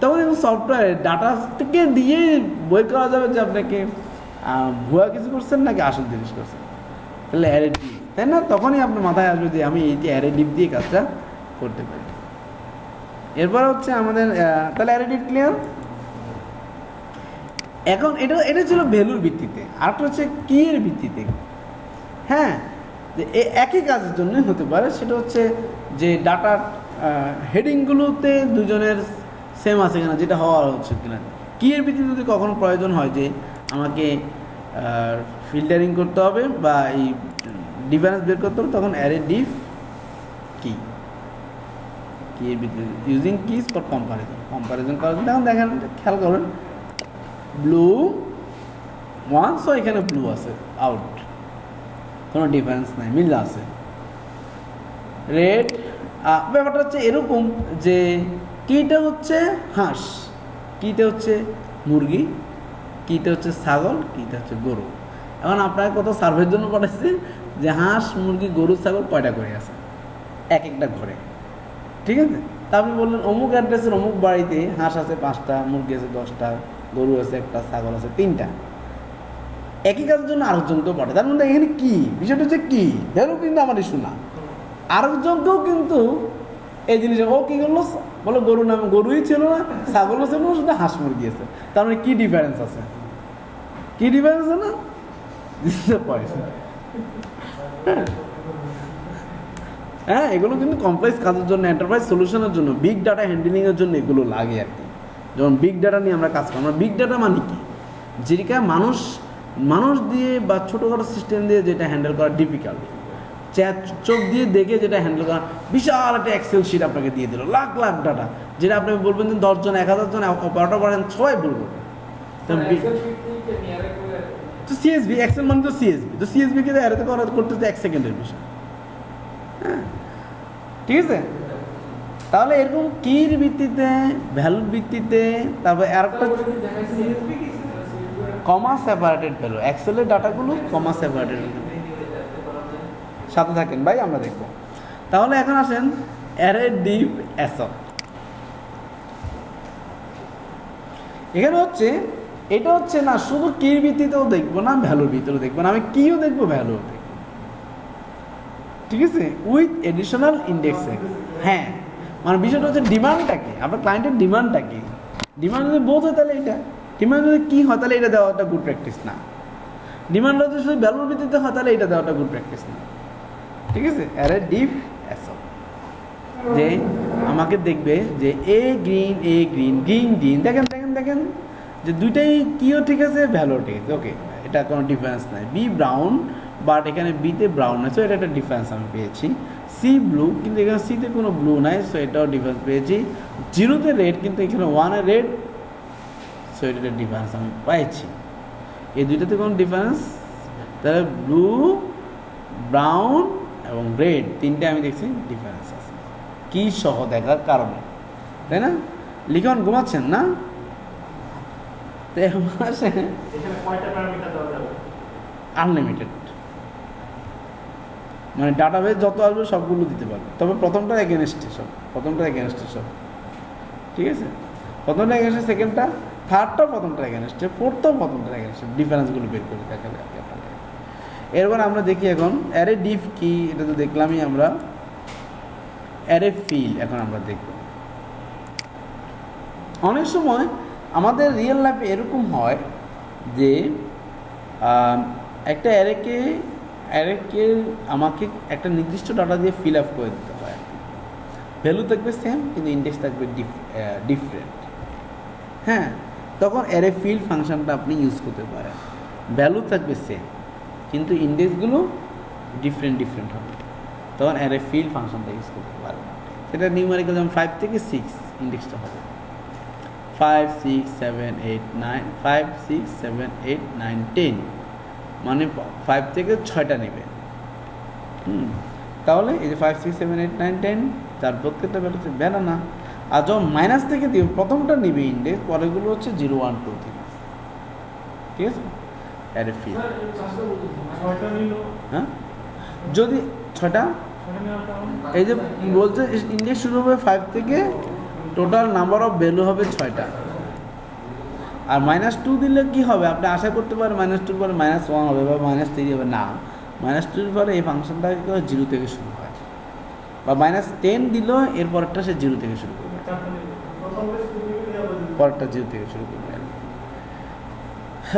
তখন এবং সফটওয়্যার ডাটা থেকে দিয়ে বই করা যাবে যে আপনাকে ভুয়া কিছু করছেন নাকি আসল জিনিস করছেন। তাহলে অ্যারে ডিপ, তাই না? তখনই আপনার মাথায় আসবে যে আমি এইটি অ্যারে ডিপ দিয়ে কাজটা করতে পারি। এরপর হচ্ছে আমাদের তাহলে অ্যারে ডিপ ক্লিয়ার। এখন এটা ছিল ভ্যালুর ভিত্তিতে, আরেকটা হচ্ছে কি এর ভিত্তিতে। হ্যাঁ, যে একই কাজের জন্য হতে পারে, সেটা হচ্ছে যে ডাটার হেডিংগুলোতে দুজনের সেম আছে কিনা, যেটা হওয়ার হচ্ছে কিনা। কি এর ভিত্তিতে যদি কখনো প্রয়োজন হয় যে আমাকে ফিল্টারিং করতে হবে বা এই ডিফারেন্স বের করতে হবে, তখন অ্যারে ডিফ কি এর ভিত্তিতে ইউজিং কিস ফর কম্পারিজন করার জন্য। এখন দেখেন, খেয়াল করবেন, ব্লু 1, সো এখানে ব্লু আছে, আউট, কোনো ডিফারেন্স নাই, মিল আছে। রেড ব্যাপারটা হচ্ছে এরকম যে কিটা হচ্ছে হাঁস, কিটা হচ্ছে মুরগি, কিটা হচ্ছে ছাগল, কিটা হচ্ছে গরু। এখন আপনাকে কত সার্ভের জন্য পাঠাচ্ছি যে হাঁস মুরগি গরু ছাগল কয়টা করে আছে এক একটা ঘরে, ঠিক আছে? তা আপনি বললেন অমুক অ্যাড্রেসের অমুক বাড়িতে হাঁস আছে 5টা, মুরগি আছে 10টা, গরু আছে 1টা, ছাগল আছে 3টা। একই কাজের জন্য আরেকজনকেও পাঠায়। তার মধ্যে এখানে কি বিষয়টা হচ্ছে কি ভ্যালু কিন্তু আমার ইস্যু না, আরেকজনকেও কিন্তু এই জিনিস ও কী করলো বলো গরু নামে গরুই ছিল না, ছাগলও ছিল না, শুধু হাঁস মুরগি আছে। তার মানে কী ডিফারেন্স আছে, কী ডিফারেন্স আছে না পয়সা। হ্যাঁ, এগুলো কিন্তু কমপ্লেক্স কাজের জন্য, এন্টারপ্রাইজ সলিউশনের জন্য, বিগ ডাটা হ্যান্ডলিংয়ের জন্য এগুলো লাগে আর কি। যেমন বিগ ডাটা নিয়ে আমরা কাজ করি। আমরা বিগ ডাটা মানে কি, যেটা মানুষ দিয়ে বা ছোটোখাটো সিস্টেম দিয়ে যেটা হ্যান্ডেল করা ডিফিকাল্ট, চোখ দিয়ে দেখে যেটা হ্যান্ডেল করা, বিশাল একটা এক্সেল শিট আপনাকে দিয়ে দিল লাখ লাখ ডাটা, যেটা আপনি বলবেন যে 10 জন 1000 জন অপারেটর করেন সবাই বলবো। তো সিএসবি এক্সেল মানে তো সিএসবিকে এড়াতে করতে 1 সেকেন্ডের বিষয়। হ্যাঁ, ঠিক আছে। তাহলে এরকম কির ভিত্তিতে, ভ্যালুর ভিত্তিতে, তারপর আরেকটা কমা সেপারেটেড ভ্যালু, এক্সেলের ডাটাগুলো কমা সেপারেটেড সাথে থাকেন ভাই, আমরা দেখব। তাহলে এখন আসেন অ্যারে ডিপ অ্যাসর্ট। এখানে হচ্ছে এটা হচ্ছে না শুধু কির ভিত্তিতেও দেখবো না, ভ্যালুর ভিত্তিতেও দেখবো না, আমি কিও দেখবো ভ্যালুও দেখবো, ঠিক আছে, উইথ এডিশনাল ইন্ডেক্সে। হ্যাঁ, মানে বিষয়টা হচ্ছে ডিমান্ডটা কি, আপনার ক্লায়েন্টের ডিমান্ডটা কি। ডিমান্ড যদি বোধ হয় তাহলে এটা, ডিমান্ড যদি কী হয় তাহলে এটা দেওয়াটা গুড প্র্যাকটিস না। ডিমান্ড যদি শুধু ভ্যালুর ভিত্তিতে হয় তাহলে এটা দেওয়াটা গুড প্র্যাকটিস না, ঠিক আছে। অ্যারে ডিপ অ্যাসর্ট যে আমাকে দেখবে যে এ গ্রিন গ্রিন দেখেন দেখেন দেখেন যে দুইটাই কিও ঠিক আছে, ভ্যালু ঠিক আছে, ওকে, এটা কোনো ডিফারেন্স নাই। বি ব্রাউন, বাট এখানে বিতে ব্রাউন আছে, এটা একটা ডিফারেন্স আমি পেয়েছি। সি ব্লু, কিন্তু এখানে সিতে কোনো ব্লু নাই, সো এটাও ডিফারেন্স পেয়েছি। 0তে রেড, কিন্তু এখানে 1-এ রেড, সো এটা ডিফারেন্স আমি পাইছি। এই দুইটাতে কোনো ডিফারেন্স, তাহলে ব্লু, ব্রাউন এবং রেড তিনটে আমি দেখছি ডিফারেন্স আছে কি সহ দেখার কারণে, তাই না? লিখন ঘুমাচ্ছেন না? আনলিমিটেড, মানে ডাটাবেস যত আসবে সবগুলো দিতে পারবে, তবে প্রথমটা এগেনস্টে সব, ঠিক আছে। প্রথমটা এগেনস্টে, সেকেন্ডটা, থার্ডটা প্রথমটা এগেনস্টে, ফোর্থটাও প্রথমটা এগেনস্টে, ডিফারেন্সগুলো বের করে দেখা যাবে। এরপর আমরা দেখি এখন অ্যারে ডিফ কি, এটা তো দেখলামই আমরা। অ্যারে ফিল এখন আমরা দেখব। অনেক সময় আমাদের রিয়েল লাইফে এরকম হয় যে একটা অ্যারেকে আমাকে একটা নির্দিষ্ট ডাটা দিয়ে ফিল আপ করে দিতে হয়। ভ্যালু থাকবে সেম, কিন্তু ইন্ডেক্স থাকবে ডিফারেন্ট। হ্যাঁ, তখন অ্যারে ফিল ফাংশনটা আপনি ইউজ করতে পারেন। ভ্যালু থাকবে সেম, কিন্তু ইন্ডেক্সগুলো ডিফারেন্ট হবে, তখন অ্যারে ফিল ফাংশনটা ইউজ করতে পারেন। সেটা নিউমেরিক্যাল যেমন 5 থেকে 6 ইন্ডেক্সটা হবে 5, 6, 7, 8, 9, 5, 6, 7, 8, 9, 10, মানে 5 থেকে 6টা নেবে। তাহলে এই যে 5, 6, 7, 8, 9, 10, যার প্রত্যেকটা ভ্যালু হচ্ছে ব্যানানা। আর যখন মাইনাস থেকে দিবে প্রথমটা নিবে ইন্ডেক্স, পরেগুলো হচ্ছে 0, 1, 2, 3, ঠিক আছে। অ্যারে ফিল, হ্যাঁ, যদি 6টা, এই যে বলছে ইন্ডেক্স শুরু হবে 5 থেকে, টোটাল নাম্বার অফ ভ্যালু হবে 6টা। আর -2 দিলে কি হবে, আপনি আশা করতে পারেন -2 পরে -1 হবে বা -3 হবে, না, -2 পরে এই ফাংশনটা 0 থেকে শুরু হয়, বা -10 দিল এরপরটা সে 0 থেকে শুরু করবে, পরেরটা 0 থেকে শুরু করবে।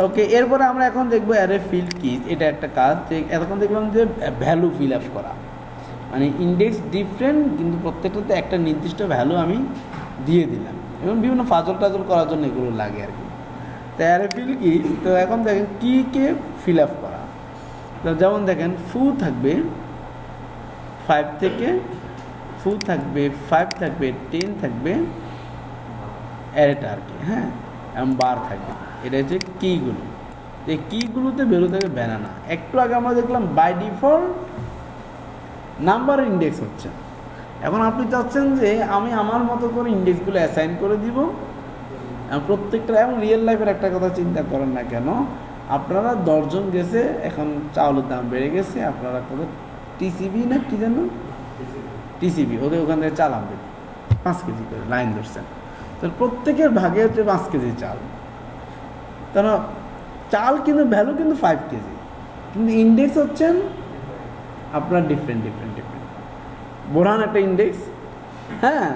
ওকে, এরপরে আমরা এখন দেখবো অ্যারে ফিল কি। এটা একটা কাজ, এতক্ষণ দেখলাম যে ভ্যালু ফিল আপ করা, মানে ইন্ডেক্স ডিফারেন্ট কিন্তু প্রত্যেকটাতে একটা নির্দিষ্ট ভ্যালু আমি দিয়ে দিলাম, এবং বিভিন্ন ফাজল টাজল করার জন্য এগুলো লাগে আর কি। তো অ্যারে ফিল কি, তো এখন দেখেন কে ফিল আপ করা। তো যেমন দেখেন ফু থাকবে 5 থেকে, ফু থাকবে 5 থাকবে, 10 থাকবে, অ্যারেটা আর কি, হ্যাঁ, এবং বার থাকবে। এটা হচ্ছে কিগুলো, এই কিগুলোতে ভ্যালু থাকবে ব্যানানা। একটু আগে আমরা দেখলাম বাই ডিফল্ট নাম্বার ইন্ডেক্স হচ্ছে, এখন আপনি চাচ্ছেন যে আমি আমার মতো করে ইন্ডেক্সগুলো অ্যাসাইন করে দিব প্রত্যেকটা। এবং রিয়েল লাইফের একটা কথা চিন্তা করেন না কেন, আপনারা 10 জন গেছে, এখন চাউলের দাম বেড়ে গেছে, আপনারা কোনো টিসিবি না কি জানো, টিসিবি ওদের ওখান থেকে চাল আনবেন 5 কেজি করে লাইন ধরছেন, তো প্রত্যেকের ভাগে হচ্ছে 5 কেজি চাল। কারণ চাল কিন্তু ভ্যালু কিন্তু 5 কেজি, কিন্তু ইন্ডেক্স হচ্ছেন আপনার ডিফারেন্ট। বোরহান একটা ইন্ডেক্স, হ্যাঁ,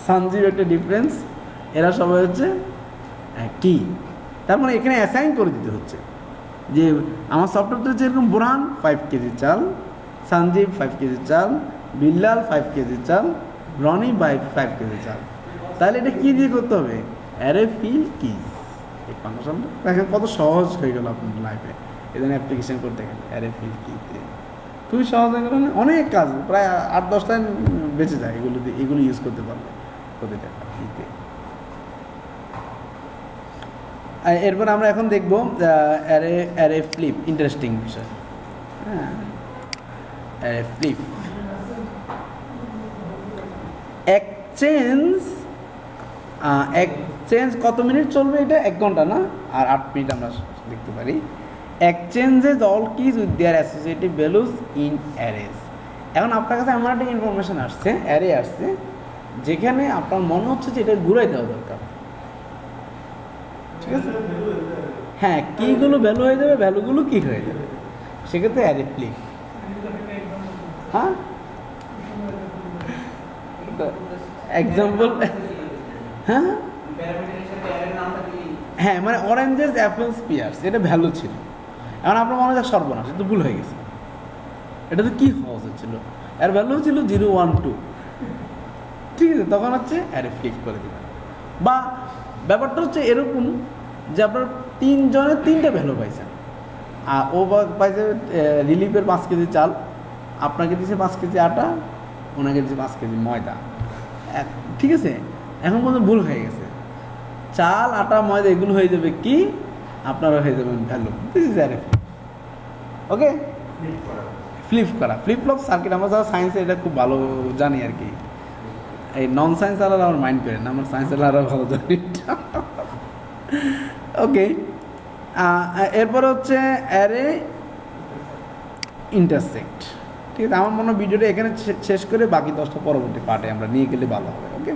সঞ্জীব একটা ডিফারেন্স, এরা সবাই হচ্ছে কি। তার মানে এখানে অ্যাসাইন করে দিতে হচ্ছে যে আমার সফটওয়্যারটা হচ্ছে এরকম, বোরহান 5 কেজি চাল, সঞ্জীব 5 কেজি চাল, বিল্লাল 5 কেজি চাল, রনি 5 কেজি চাল। তাহলে এটা কী দিয়ে করতে হবে? অ্যারে ফিল কিজ, এই ফাংশনটা দেখেন কত সহজ হয়ে গেল আপনার লাইফে এই জন্য অ্যাপ্লিকেশন করতে গেলে। অ্যারে ফিল কিতে খুবই সহজ হয়ে গেল না? অনেক কাজ, প্রায় 8-10 লাইন বেঁচে যায় এগুলো দিয়ে, এগুলো ইউজ করতে পারবে প্রতিটা ইতে। এরপর আমরা এখন দেখবো অ্যারে ফ্লিপ, ইন্টারেস্টিং বিষয়। হ্যাঁ, অ্যারে ফ্লিপ এক্সচেঞ্জ কত মিনিট চলবে? এটা 1 ঘন্টা না, আর 8 মিনিট আমরা দেখতে পারি। Exchanges all keys with their associative values in অ্যারেজ। এখন আপনার কাছে এমন একটা ইনফরমেশান আসছে, অ্যারে আসছে, যেখানে আপনার মনে হচ্ছে যে এটা ঘুরাই দেওয়া দরকার, ঠিক আছে? হ্যাঁ, কিগুলো ভ্যালু হয়ে যাবে, ভ্যালুগুলো কি হয়ে যাবে, সেক্ষেত্রে অ্যারে ফ্লিপ। হ্যাঁ, এক্সাম্পল, হ্যাঁ হ্যাঁ, মানে অরেঞ্জেস অ্যাপেলস পিয়ার্স, এটা ভ্যালু ছিল। এখন আপনার মনে হয় সর্বনাশ, এটা ভুল হয়ে গেছে, এটা তো কি হওয়া ছিল, এর ভ্যালু ছিল 0, 1, 2, ঠিক আছে? তখন হচ্ছে অ্যারে ফ্লিপ করে দেবেন। বা ব্যাপারটা হচ্ছে এরকম যে আপনার 3 জনের 3টে ভ্যালু পাইছেন, আর ও পাইছে রিলিফের 5 কেজি চাল, আপনাকে দিয়েছে 5 কেজি আটা, ওনাকে দিয়েছে 5 কেজি ময়দা, ঠিক আছে? এখন পর্যন্ত ভুল হয়ে গেছে, চাল আটা ময়দা এগুলো হয়ে যাবে কি, আপনারা হয়ে যাবেন value. This is array flip. Okay, flip করা, ফ্লিপ ফ্লপ সার্কিট, আমরা যারা সায়েন্সে এটা খুব ভালো জানি আর কি। এই নন সায়েন্স আলাদা আমার মাইন্ড করেন, আমার সায়েন্স আলাদা ভালো জানি। ওকে, এরপরে হচ্ছে অ্যারে ইন্টারসেক্ট, ঠিক আছে? আমার মনে হয় ভিডিওটা এখানে শেষ করে বাকি 10টা পরবর্তী পার্টে আমরা নিয়ে গেলে ভালো হবে। ওকে।